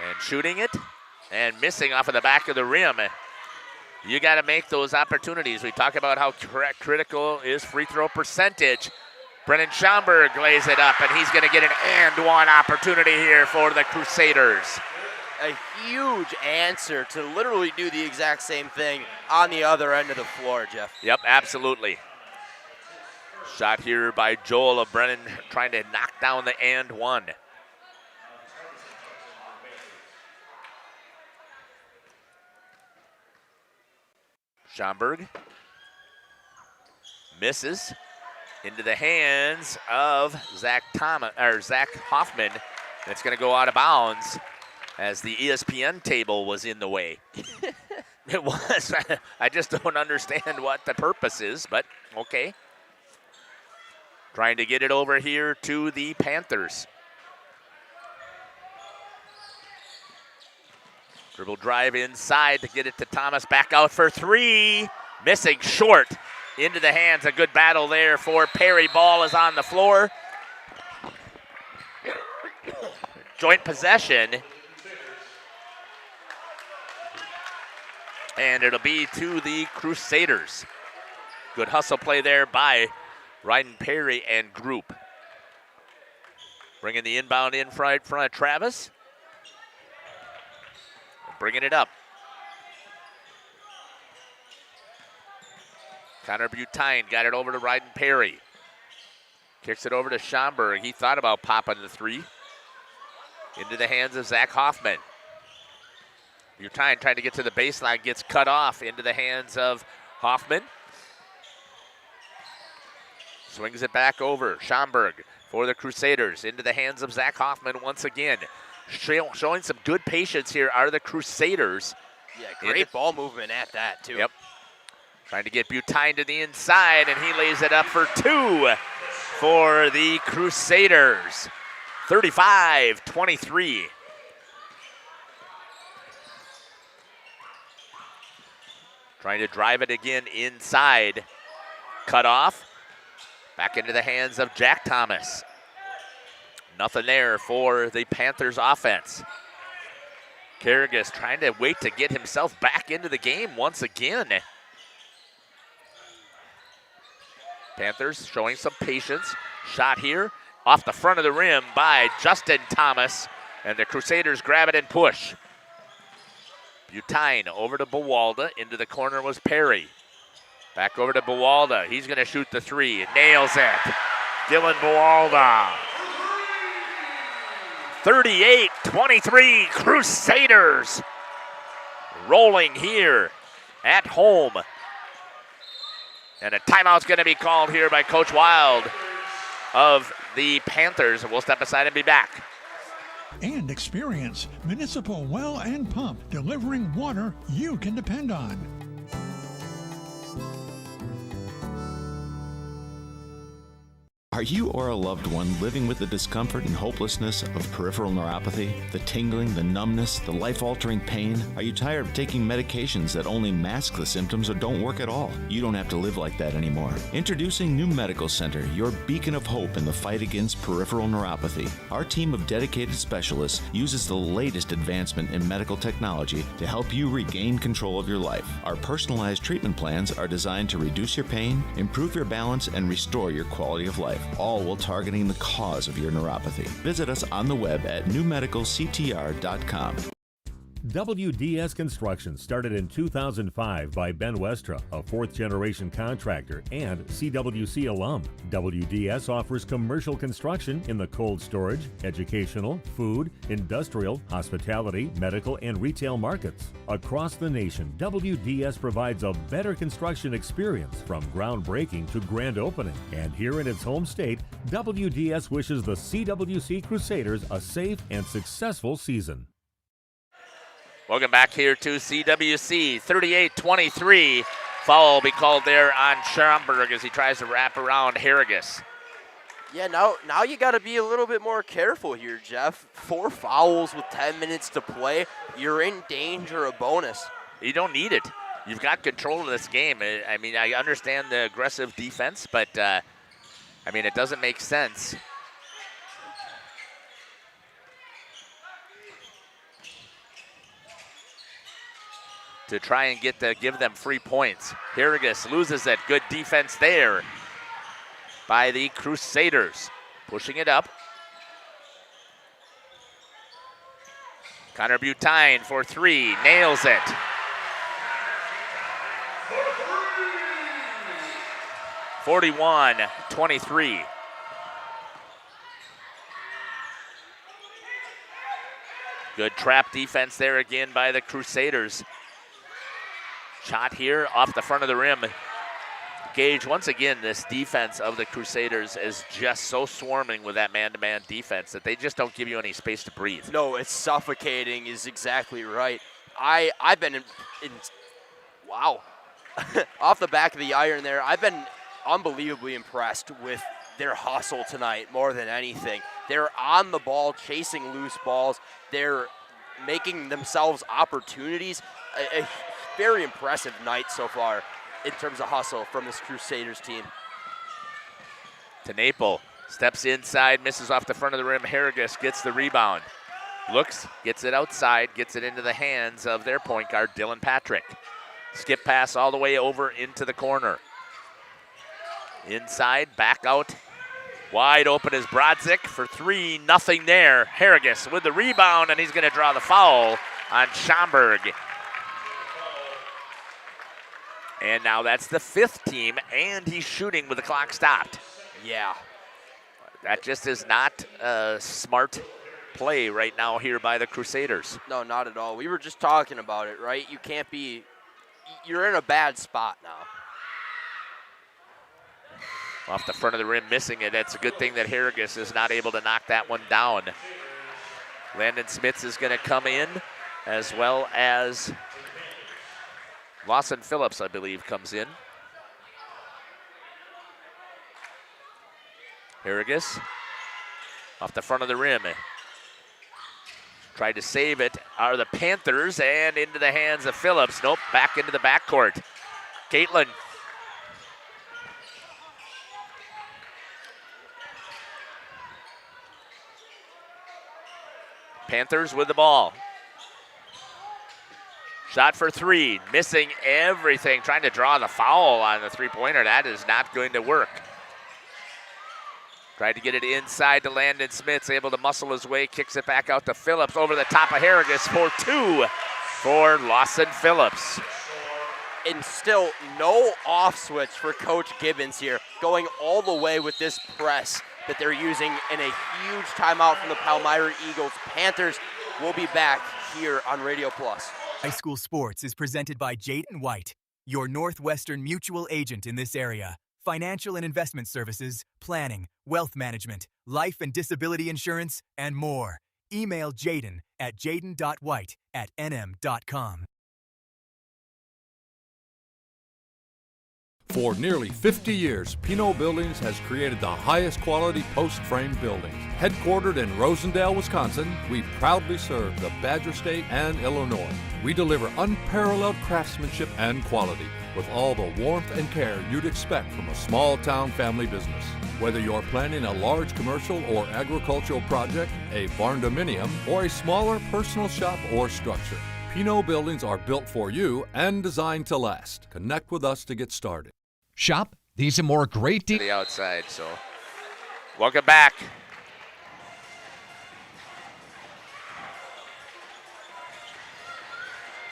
And shooting it and missing off of the back of the rim. You got to make those opportunities. We talk about how critical is free throw percentage. Brennan Schomburg lays it up, and he's going to get an and one opportunity here for the Crusaders. A huge answer to literally do the exact same thing on the other end of the floor, Jeff. Yep, absolutely. Shot here by Joel Brennan trying to knock down the and one. Schomburg misses into the hands of Zach Hoffman. It's going to go out of bounds as the ESPN table was in the way. It was. I just don't understand what the purpose is, but okay. Trying to get it over here to the Panthers. Dribble drive inside to get it to Thomas. Back out for 3. Missing short. Into the hands. A good battle there for Perry. Ball is on the floor. Joint possession. And it'll be to the Crusaders. Good hustle play there by Ryden Perry and group. Bringing the inbound in front of Travis. Bringing it up. Connor Butine got it over to Ryden Perry. Kicks it over to Schomburg. He thought about popping the 3. Into the hands of Zach Hoffman. Butine trying to get to the baseline, gets cut off into the hands of Hoffman. Swings it back over. Schomburg for the Crusaders. Into the hands of Zach Hoffman once again. Showing some good patience here are the Crusaders. Yeah, great ball movement at that, too. Yep. Trying to get Butine to the inside, and he lays it up for 2 for the Crusaders. 35-23. Trying to drive it again inside. Cut off. Back into the hands of Jack Thomas. Nothing there for the Panthers offense. Carrigas trying to wait to get himself back into the game once again. Panthers showing some patience. Shot here off the front of the rim by Justin Thomas. And the Crusaders grab it and push. Butine over to Bawalda. Into the corner was Perry. Back over to Bawalda. He's going to shoot the 3. Nails it. Dylan Bawalda. 38-23 Crusaders. Rolling here at home. And a timeout's going to be called here by Coach Wild of the Panthers. And we'll step aside and be back. And experience Municipal Well and Pump, delivering water you can depend on. Are you or a loved one living with the discomfort and hopelessness of peripheral neuropathy? The tingling, the numbness, the life-altering pain? Are you tired of taking medications that only mask the symptoms or don't work at all? You don't have to live like that anymore. Introducing New Medical Center, your beacon of hope in the fight against peripheral neuropathy. Our team of dedicated specialists uses the latest advancement in medical technology to help you regain control of your life. Our personalized treatment plans are designed to reduce your pain, improve your balance, and restore your quality of life, all while targeting the cause of your neuropathy. Visit us on the web at newmedicalctr.com. WDS Construction started in 2005 by Ben Westra, a fourth-generation contractor and CWC alum. WDS offers commercial construction in the cold storage, educational, food, industrial, hospitality, medical, and retail markets. Across the nation, WDS provides a better construction experience from groundbreaking to grand opening. And here in its home state, WDS wishes the CWC Crusaders a safe and successful season. Welcome back here to CWC. 38-23. Foul will be called there on Schomburg as he tries to wrap around Harrigus. Yeah, now you got to be a little bit more careful here, Jeff. 4 fouls with 10 minutes to play. You're in danger of bonus. You don't need it. You've got control of this game. I mean, I understand the aggressive defense, but, I mean, it doesn't make sense. To try and give them free points. Harrigus loses it. Good defense there by the Crusaders. Pushing it up. Connor Butine for 3. Nails it. (41-23). Good trap defense there again by the Crusaders. Shot here off the front of the rim. Gage, once again, this defense of the Crusaders is just so swarming with that man-to-man defense that they just don't give you any space to breathe. No, it's suffocating is exactly right. I've been in wow. Off the back of the iron there, I've been unbelievably impressed with their hustle tonight more than anything. They're on the ball, chasing loose balls. They're making themselves opportunities. A very impressive night so far in terms of hustle from this Crusaders team. TeNaple steps inside, misses off the front of the rim. Harrigus gets the rebound. Looks, gets it outside, gets it into the hands of their point guard, Dylan Patrick. Skip pass all the way over into the corner. Inside, back out. Wide open is Brodzik for 3, nothing there. Harrigus with the rebound, and he's going to draw the foul on Schomburg. And now that's the 5th team, and he's shooting with the clock stopped. Yeah. That just is not a smart play right now here by the Crusaders. No, not at all. We were just talking about it, right? You can't be, you're in a bad spot now. Off the front of the rim, missing it. It's a good thing that Harrigus is not able to knock that one down. Landon Smits is going to come in, as well as Lawson Phillips, I believe, comes in. Harrigus off the front of the rim. Tried to save it are the Panthers, and into the hands of Phillips. Nope, back into the backcourt. Caitlin. Panthers with the ball. Shot for 3, missing everything, trying to draw the foul on the three-pointer. That is not going to work. Tried to get it inside to Landon Smits, able to muscle his way, kicks it back out to Phillips over the top of Harrigus for 2 for Lawson Phillips. And still no off switch for Coach Gibbons here, going all the way with this press that they're using in a huge timeout from the Palmyra-Eagles. Panthers will be back here on Radio Plus. High school sports is presented by Jaden White, your Northwestern mutual agent in this area. Financial and investment services, planning, wealth management, life and disability insurance, and more. Email Jaden at jaden.white@nm.com. For nearly 50 years, Pinot Buildings has created the highest quality post-frame buildings. Headquartered in Rosendale, Wisconsin, we proudly serve the Badger State and Illinois. We deliver unparalleled craftsmanship and quality with all the warmth and care you'd expect from a small-town family business. Whether you're planning a large commercial or agricultural project, a barn-dominium, or a smaller personal shop or structure, Pinot Buildings are built for you and designed to last. Connect with us to get started. Shop these and more great deals. The outside, so welcome back.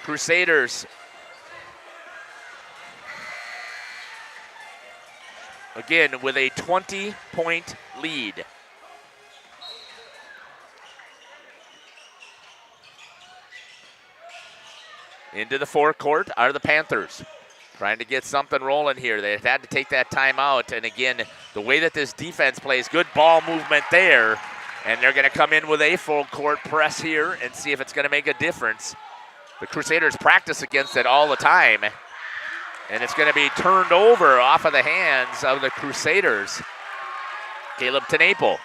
Crusaders again with a 20-point lead. Into the forecourt are the Panthers. Trying to get something rolling here. They had to take that timeout. And again, the way that this defense plays, good ball movement there. And they're going to come in with a full court press here and see if it's going to make a difference. The Crusaders practice against it all the time. And it's going to be turned over off of the hands of the Crusaders. Caleb Tenaple.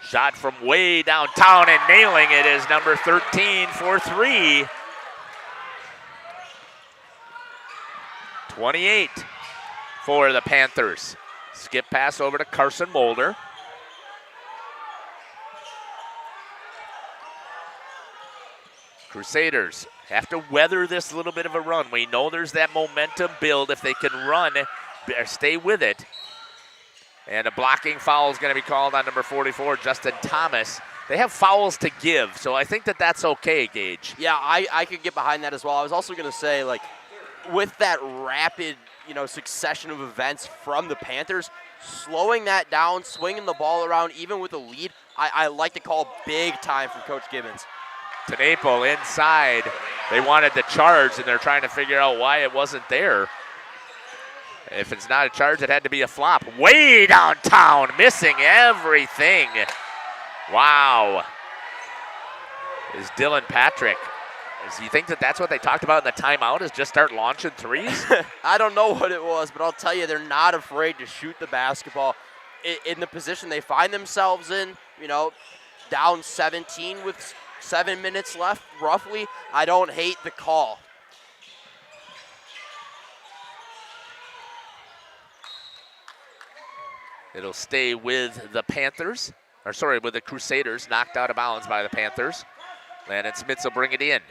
Shot from way downtown and nailing it is number 13 for 3. 28 for the Panthers. Skip pass over to Carson Mulder. Crusaders have to weather this little bit of a run. We know there's that momentum build if they can run or stay with it. And a blocking foul is going to be called on number 44, Justin Thomas. They have fouls to give, so I think that that's okay, Gage. Yeah, I could get behind that as well. I was also going to say, like, with that rapid, succession of events from the Panthers, slowing that down, swinging the ball around, even with a lead, I like to call big time from Coach Gibbons. Tenaple inside. They wanted the charge, and they're trying to figure out why it wasn't there. If it's not a charge, it had to be a flop. Way downtown, missing everything. Wow. Is Dylan Patrick. Do you think that that's what they talked about in the timeout, is just start launching threes? I don't know what it was, but I'll tell you, they're not afraid to shoot the basketball in the position they find themselves in, down 17 with 7 minutes left, roughly. I don't hate the call. It'll stay with the Panthers, with the Crusaders, knocked out of bounds by the Panthers. Landon Smits will bring it in.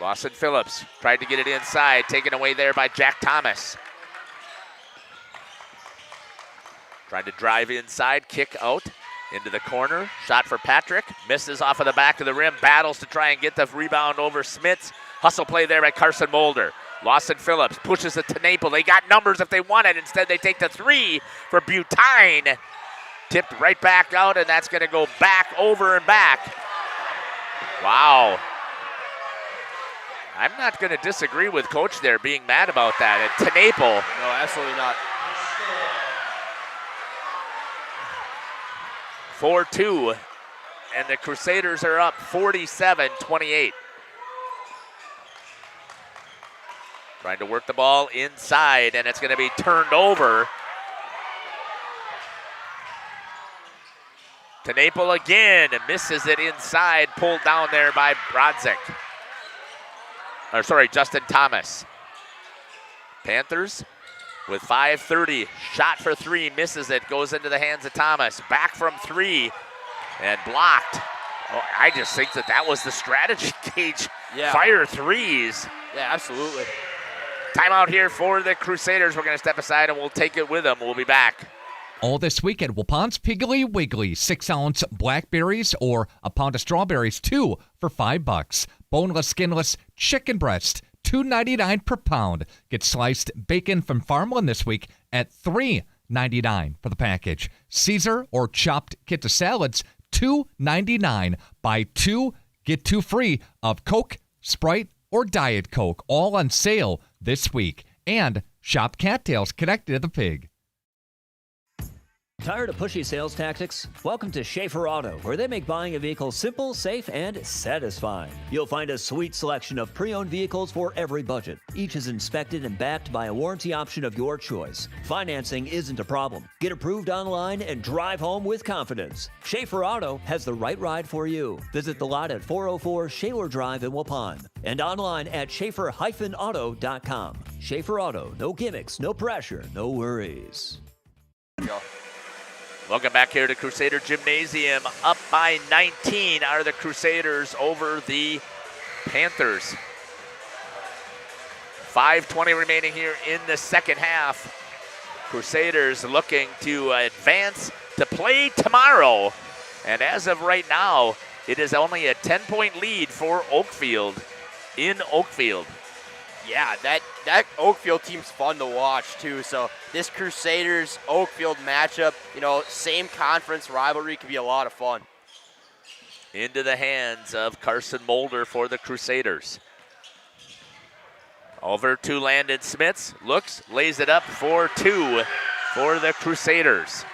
Lawson Phillips tried to get it inside, taken away there by Jack Thomas. Trying to drive inside, kick out into the corner. Shot for Patrick, misses off of the back of the rim, battles to try and get the rebound over Smits. Hustle play there by Carson Mulder. Lawson Phillips pushes it to Naple. They got numbers if they want it. Instead, they take the 3 for Butine. Tipped right back out, and that's going to go back, over, and back. Wow. I'm not going to disagree with Coach there being mad about that. And Tenaple. No, absolutely not. 4-2, and the Crusaders are up 47-28. Trying to work the ball inside, and it's going to be turned over. Tenaple again, misses it inside, pulled down there by Justin Thomas. Panthers with 5:30, shot for 3, misses it, goes into the hands of Thomas. Back from 3, and blocked. Oh, I just think that was the strategy, Gage. Yeah. Fire threes. Yeah, absolutely. Timeout here for the Crusaders. We're going to step aside, and we'll take it with them. We'll be back. All this week at Waupons's Piggly Wiggly. 6-ounce blackberries or a pound of strawberries, 2 for $5. Boneless, skinless chicken breast, $2.99 per pound. Get sliced bacon from Farmland this week at $3.99 for the package. Caesar or chopped kit of salads, $2.99. Buy 2, get 2 free of Coke, Sprite, or Diet Coke. All on sale this week. And shop cattails connected to the pig. Tired of pushy sales tactics? Welcome to Schaefer Auto, where they make buying a vehicle simple, safe, and satisfying. You'll find a sweet selection of pre-owned vehicles for every budget. Each is inspected and backed by a warranty option of your choice. Financing isn't a problem. Get approved online and drive home with confidence. Schaefer Auto has the right ride for you. Visit the lot at 404 Shaler Drive in Waupun and online at schaefer-auto.com. Schaefer Auto, no gimmicks, no pressure, no worries. Welcome back here to Crusader Gymnasium. Up by 19 are the Crusaders over the Panthers. 5:20 remaining here in the second half. Crusaders looking to advance to play tomorrow. And as of right now, it is only a 10-point lead for Oakfield in Oakfield. Yeah, that Oakfield team's fun to watch too. So this Crusaders Oakfield matchup, same conference rivalry, could be a lot of fun. Into the hands of Carson Mulder for the Crusaders. Over to Landon Smits, looks, lays it up for 2 for the Crusaders.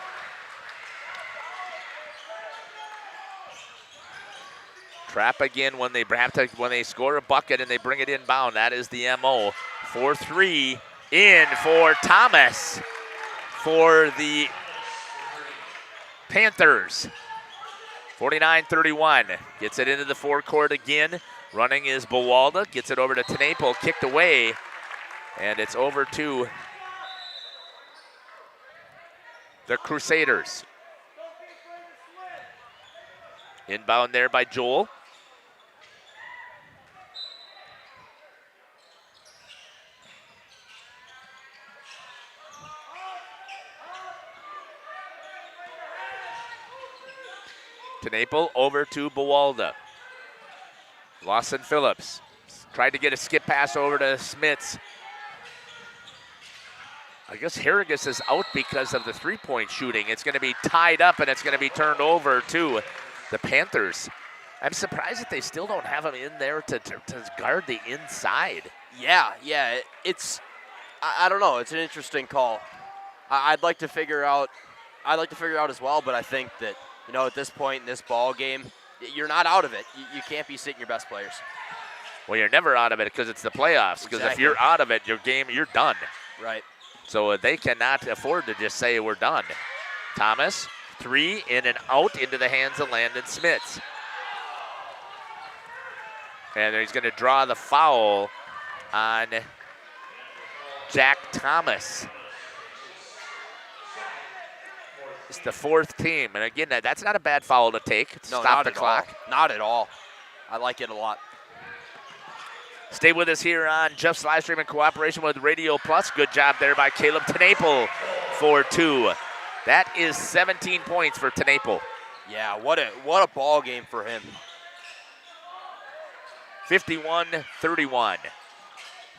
Trap again when they score a bucket and they bring it inbound. That is the MO. 4-3 in for Thomas for the Panthers. 49-31. Gets it into the forecourt again. Running is Bawalda. Gets it over to Tenaple. Kicked away. And it's over to the Crusaders. Inbound there by Joel. Tenaple over to Bawalda. Lawson Phillips tried to get a skip pass over to Smits. I guess Harrigus is out because of the three-point shooting. It's going to be tied up and it's going to be turned over to the Panthers. I'm surprised that they still don't have him in there to guard the inside. Yeah, it's, I don't know, it's an interesting call. I'd like to figure out as well, but I think that, at this point in this ball game, you're not out of it. You can't be sitting your best players. Well, you're never out of it because it's the playoffs. Because if you're out of it, you're done. Right. So they cannot afford to just say we're done. Thomas, 3 in and out into the hands of Landon Smits. And he's going to draw the foul on Jack Thomas. It's the 4th team. And again, that's not a bad foul to take. Stop the clock. Not at all. I like it a lot. Stay with us here on Jeff's live stream in cooperation with Radio Plus. Good job there by Caleb Tenaple for 2. That is 17 points for Tenaple. Yeah, what a ball game for him. 51-31.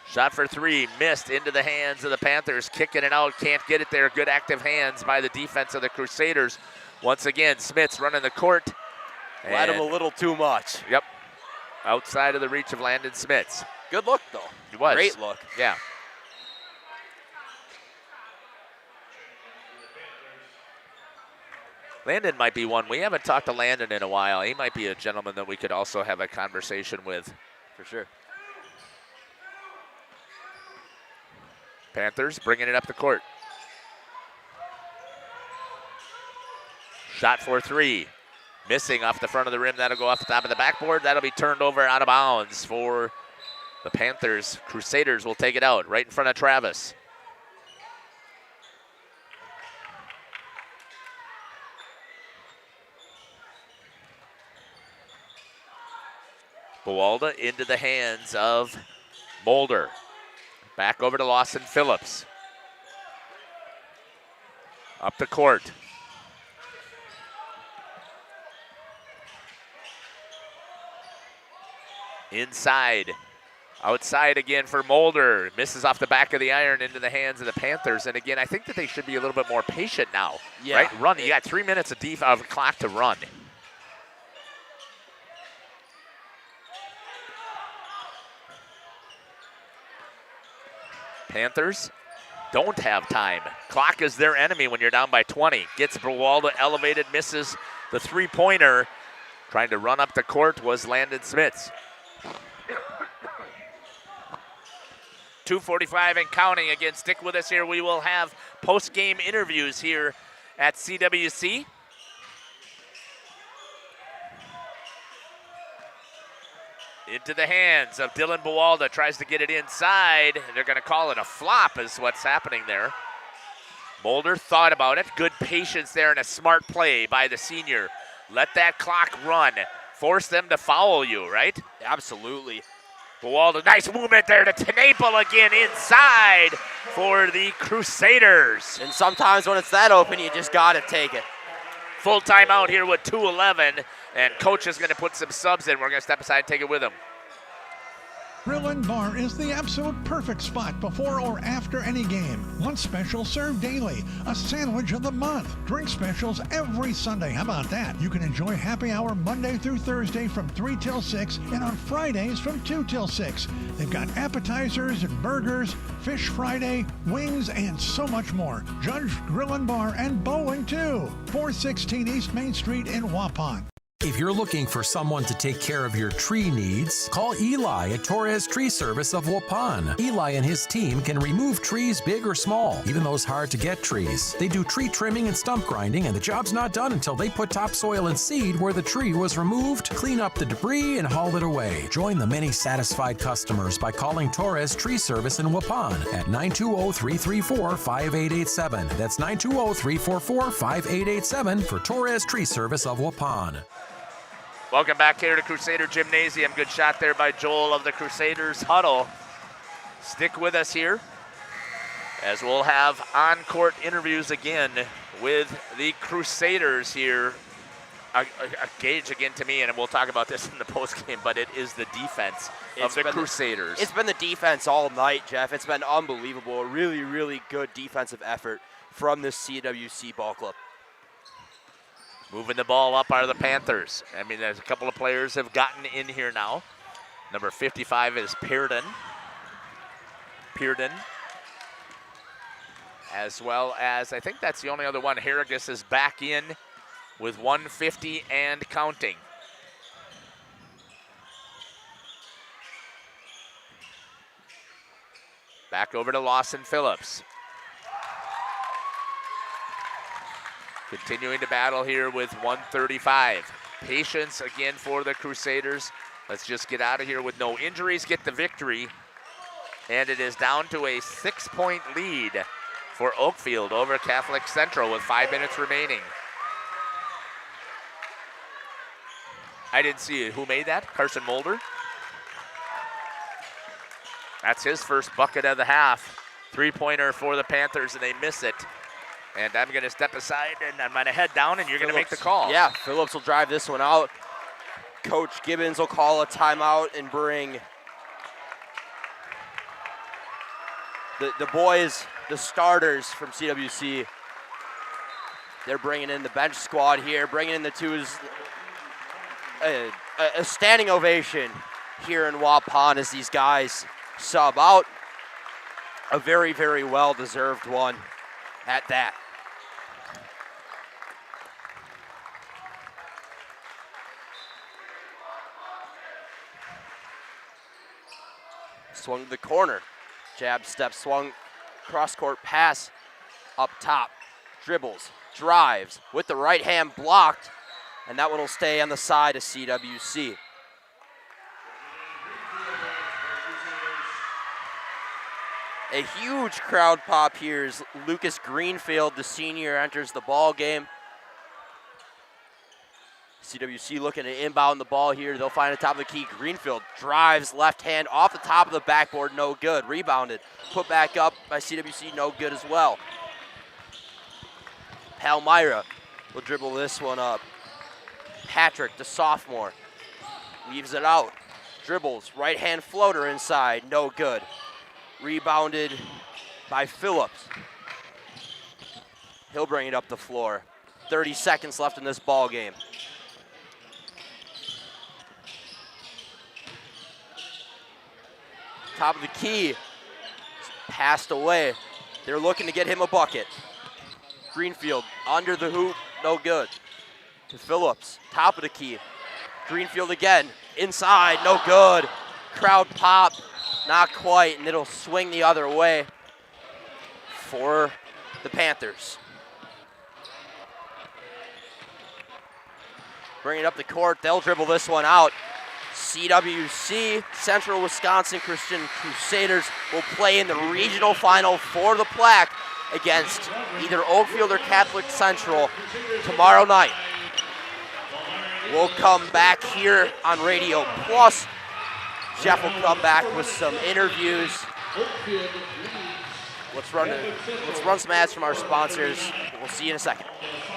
Shot for 3, missed into the hands of the Panthers. Kicking it out, can't get it there. Good active hands by the defense of the Crusaders. Once again, Smits running the court. Led him a little too much. Yep. Outside of the reach of Landon Smits. Good look, though. It was. Great look. Yeah. Landon might be one. We haven't talked to Landon in a while. He might be a gentleman that we could also have a conversation with. For sure. Panthers bringing it up the court. Shot for 3. Missing off the front of the rim. That'll go off the top of the backboard. That'll be turned over out of bounds for the Panthers. Crusaders will take it out right in front of Travis. Bawalda into the hands of Mulder. Back over to Lawson Phillips. Up the court. Inside. Outside again for Mulder. Misses off the back of the iron into the hands of the Panthers. And again, I think that they should be a little bit more patient now. Yeah. Right? Run. You got 3 minutes of clock to run. Panthers don't have time. Clock is their enemy when you're down by 20. Gets Bawalda elevated, misses the three-pointer. Trying to run up the court was Landon Smits. 2:45 and counting. Again, stick with us here. We will have post-game interviews here at CWC. Into the hands of Dylan Bawalda. Tries to get it inside. They're going to call it a flop is what's happening there. Mulder thought about it. Good patience there and a smart play by the senior Let that clock run. Force them to foul you, right? Absolutely. Buwalda, nice movement there to Tenaple again inside for the Crusaders. And sometimes when it's that open, you just got to take it. Full timeout here with 2:11, and coach is going to put some subs in. We're going to step aside and take it with him. Grill and Bar is the absolute perfect spot before or after any game. One special served daily, a sandwich of the month. Drink specials every Sunday. How about that? You can enjoy happy hour Monday through Thursday from 3 till 6 and on Fridays from 2 till 6. They've got appetizers and burgers, Fish Friday, wings, and so much more. Judge Grill and Bar and bowling too. 416 East Main Street in Waupun. If you're looking for someone to take care of your tree needs, call Eli at Torres Tree Service of Waupun. Eli and his team can remove trees big or small, even those hard-to-get trees. They do tree trimming and stump grinding, and the job's not done until they put topsoil and seed where the tree was removed, clean up the debris, and haul it away. Join the many satisfied customers by calling Torres Tree Service in Waupun at 920-334-5887. That's 920-344-5887 for Torres Tree Service of Waupun. Welcome back here to Crusader Gymnasium. Good shot there by Joel of the Crusaders huddle. Stick with us here as we'll have on-court interviews again with the Crusaders here. A gauge again to me, and we'll talk about this in the postgame, but it is the defense of the Crusaders. It's been the defense all night, Jeff. It's been unbelievable. A really, really good defensive effort from this CWC ball club. Moving the ball up are the Panthers. I mean, there's a couple of players have gotten in here now. Number 55 is Pearden. As well as, I think that's the only other one. Harrigus is back in with 150 and counting. Back over to Lawson Phillips. Continuing to battle here with 135. Patience again for the Crusaders. Let's just get out of here with no injuries, get the victory. And it is down to a 6-point lead for Oakfield over Catholic Central with 5 minutes remaining. I didn't see it. Who made that? Carson Mulder? That's his first bucket of the half. 3-pointer for the Panthers, and they miss it. And I'm going to step aside, and I'm going to head down, and you're going to make the call. Yeah, Phillips will drive this one out. Coach Gibbons will call a timeout and bring the boys, the starters from CWC. They're bringing in the bench squad here, bringing in the twos. A standing ovation here in Waupun as these guys sub out. A very, very well-deserved one at that. Swung to the corner. Jab step, swung, cross-court pass up top. Dribbles, drives with the right hand blocked, and that one will stay on the side of CWC. A huge crowd pop here as Lucas Greenfield, the senior, enters the ball game. CWC looking to inbound the ball here. They'll find the top of the key. Greenfield drives left hand off the top of the backboard, no good. Rebounded, put back up by CWC, no good as well. Palmyra will dribble this one up. Patrick, the sophomore, leaves it out. Dribbles, right hand floater inside, no good. Rebounded by Phillips. He'll bring it up the floor. 30 seconds left in this ball game. Top of the key, passed away. They're looking to get him a bucket. Greenfield under the hoop, no good. To Phillips, top of the key. Greenfield again, inside, no good. Crowd pop, not quite, and it'll swing the other way for the Panthers. Bring it up the court, they'll dribble this one out. CWC, Central Wisconsin Christian Crusaders, will play in the regional final for the plaque against either Oakfield or Catholic Central tomorrow night. We'll come back here on Radio Plus. Jeff will come back with some interviews. Let's run some ads from our sponsors. We'll see you in a second.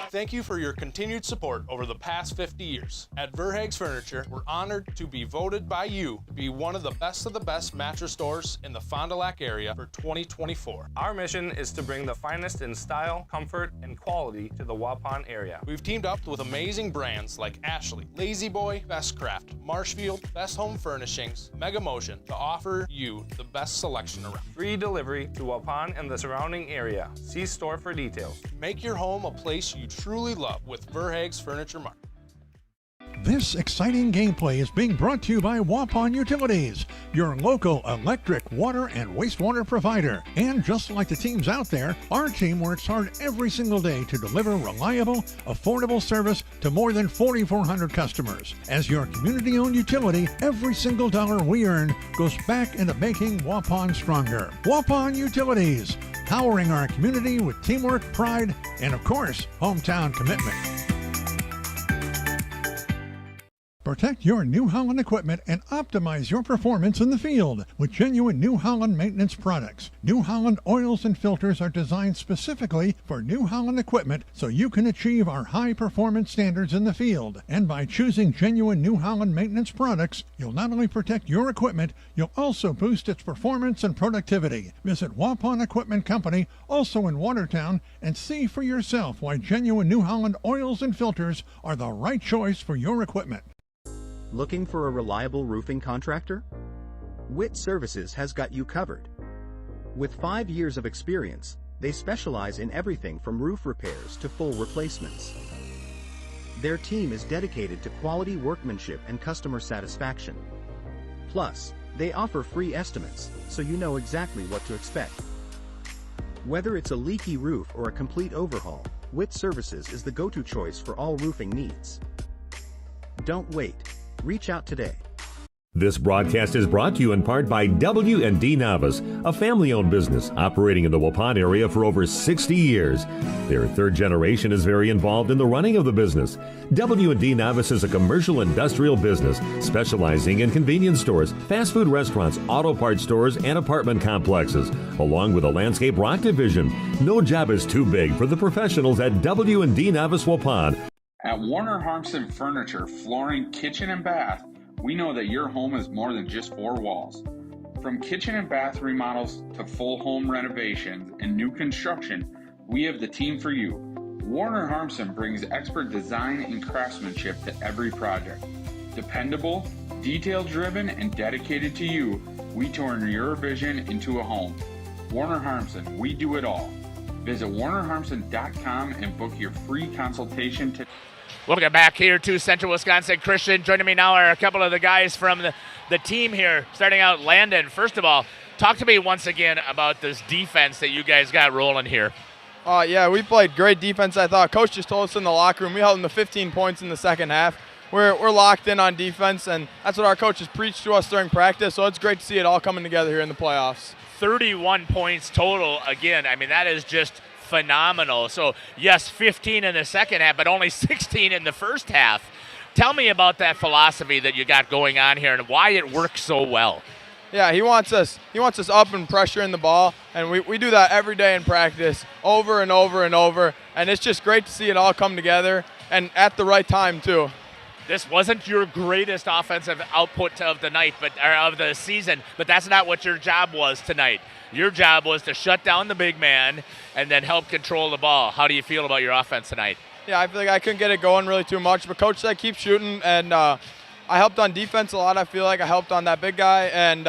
Thank you for your continued support over the past 50 years. At Verhaeg's Furniture, we're honored to be voted by you to be one of the best mattress stores in the Fond du Lac area for 2024. Our mission is to bring the finest in style, comfort, and quality to the Waupun area. We've teamed up with amazing brands like Ashley, Lazy Boy, Best Craft, Marshfield, Best Home Furnishings, Mega Motion to offer you the best selection around. Free delivery to Waupun and the surrounding area. See store for details. Make your home a place you truly love with Verhaeg's Furniture Mart. This exciting gameplay is being brought to you by Waupun Utilities, your local electric, water, and wastewater provider. And just like the teams out there, our team works hard every single day to deliver reliable, affordable service to more than 4,400 customers. As your community-owned utility, every single dollar we earn goes back into making Waupun stronger. Waupun Utilities, powering our community with teamwork, pride, and of course, hometown commitment. Protect your New Holland equipment and optimize your performance in the field with genuine New Holland maintenance products. New Holland oils and filters are designed specifically for New Holland equipment so you can achieve our high performance standards in the field. And by choosing genuine New Holland maintenance products, you'll not only protect your equipment, you'll also boost its performance and productivity. Visit Waupun Equipment Company, also in Watertown, and see for yourself why genuine New Holland oils and filters are the right choice for your equipment. Looking for a reliable roofing contractor? Witt Services has got you covered. With 5 years of experience, they specialize in everything from roof repairs to full replacements. Their team is dedicated to quality workmanship and customer satisfaction. Plus, they offer free estimates, so you know exactly what to expect. Whether it's a leaky roof or a complete overhaul, Witt Services is the go-to choice for all roofing needs. Don't wait. Reach out today. This broadcast is brought to you in part by W&D Navas, a family-owned business operating in the Waupun area for over 60 years. Their third generation is very involved in the running of the business. W&D Navas is a commercial industrial business specializing in convenience stores, fast food restaurants, auto parts stores, and apartment complexes, along with a landscape rock division. No job is too big for the professionals at W&D Navas Waupun. At Warner Harmson Furniture, Flooring, Kitchen, and Bath, we know that your home is more than just four walls. From kitchen and bath remodels to full home renovations and new construction, we have the team for you. Warner Harmson brings expert design and craftsmanship to every project. Dependable, detail-driven, and dedicated to you, we turn your vision into a home. Warner Harmson, we do it all. Visit warnerharmson.com and book your free consultation today. Welcome back here to Central Wisconsin Christian. Joining me now are a couple of the guys from the team here. Starting out, Landon. First of all, talk to me once again about this defense that you guys got rolling here. Yeah, we played great defense, I thought. Coach just told us in the locker room. We held them to 15 points in the second half. We're locked in on defense, and that's what our coaches preached to us during practice, so it's great to see it all coming together here in the playoffs. 31 points total. Again, I mean, that is just phenomenal. So, yes, 15 in the second half, but only 16 in the first half. Tell me about that philosophy that you got going on here and why it works so well. Yeah, he wants us up and pressuring the ball, and we do that every day in practice, over and over and over, and it's just great to see it all come together, and at the right time, too. This wasn't your greatest offensive output of the night, or of the season, but that's not what your job was tonight. Your job was to shut down the big man and then help control the ball. How do you feel about your offense tonight? Yeah, I feel like I couldn't get it going really too much, but Coach said keep shooting, and I helped on defense a lot. I feel like I helped on that big guy, and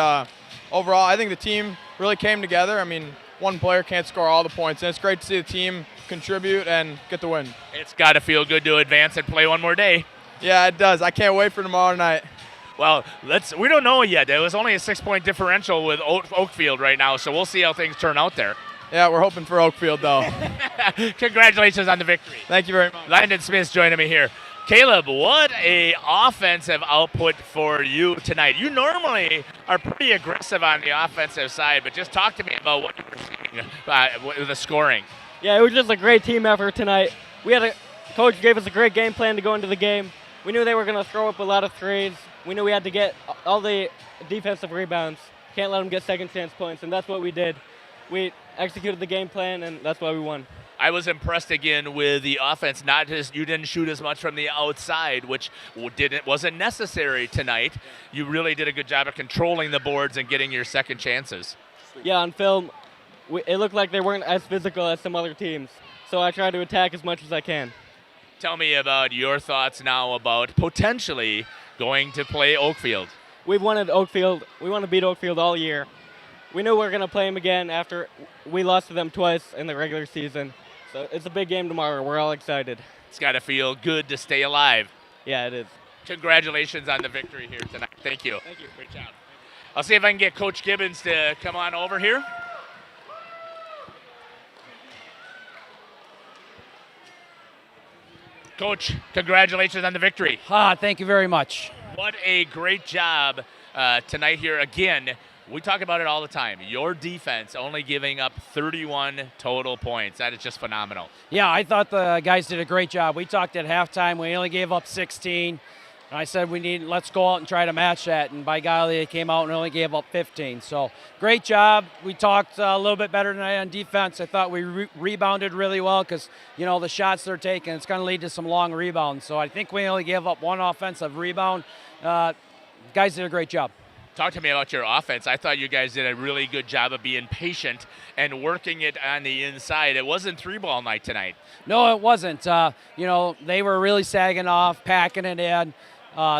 overall, I think the team really came together. I mean, one player can't score all the points, and it's great to see the team contribute and get the win. It's got to feel good to advance and play one more day. Yeah, it does. I can't wait for tomorrow night. Well, we don't know yet. It was only a 6-point differential with Oakfield right now, so we'll see how things turn out there. Yeah, we're hoping for Oakfield, though. Congratulations on the victory. Thank you very much. Landon Smith's joining me here. Caleb, what a offensive output for you tonight. You normally are pretty aggressive on the offensive side, but just talk to me about what you were seeing with the scoring. Yeah, it was just a great team effort tonight. Coach gave us a great game plan to go into the game. We knew they were going to throw up a lot of threes. We knew we had to get all the defensive rebounds. Can't let them get second chance points, and that's what we did. We executed the game plan, and that's why we won. I was impressed again with the offense. Not just you didn't shoot as much from the outside, which wasn't necessary tonight. You really did a good job of controlling the boards and getting your second chances. Yeah, on film, it looked like they weren't as physical as some other teams. So I tried to attack as much as I can. Tell me about your thoughts now about potentially going to play Oakfield. We've wanted Oakfield. We want to beat Oakfield all year. We knew we were going to play them again after we lost to them twice in the regular season. So it's a big game tomorrow. We're all excited. It's got to feel good to stay alive. Yeah, it is. Congratulations on the victory here tonight. Thank you. Thank you. Great job. I'll see if I can get Coach Gibbons to come on over here. Coach, congratulations on the victory. Thank you very much. What a great job tonight here. Again, we talk about it all the time. Your defense only giving up 31 total points. That is just phenomenal. Yeah, I thought the guys did a great job. We talked at halftime. We only gave up 16. And I said let's go out and try to match that. And by golly, they came out and only gave up 15. So great job. We talked a little bit better tonight on defense. I thought we rebounded really well because, the shots they're taking, it's going to lead to some long rebounds. So I think we only gave up one offensive rebound. Guys did a great job. Talk to me about your offense. I thought you guys did a really good job of being patient and working it on the inside. It wasn't three-ball night tonight. No, it wasn't. They were really sagging off, packing it in.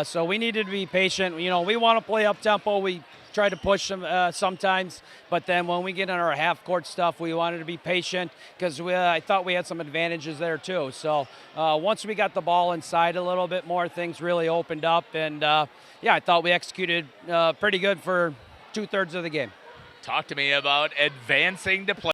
So we needed to be patient. We want to play up-tempo. We try to push them sometimes. But then when we get in our half-court stuff, we wanted to be patient because I thought we had some advantages there too. So once we got the ball inside a little bit more, things really opened up. And, I thought we executed pretty good for 2/3 of the game. Talk to me about advancing to play.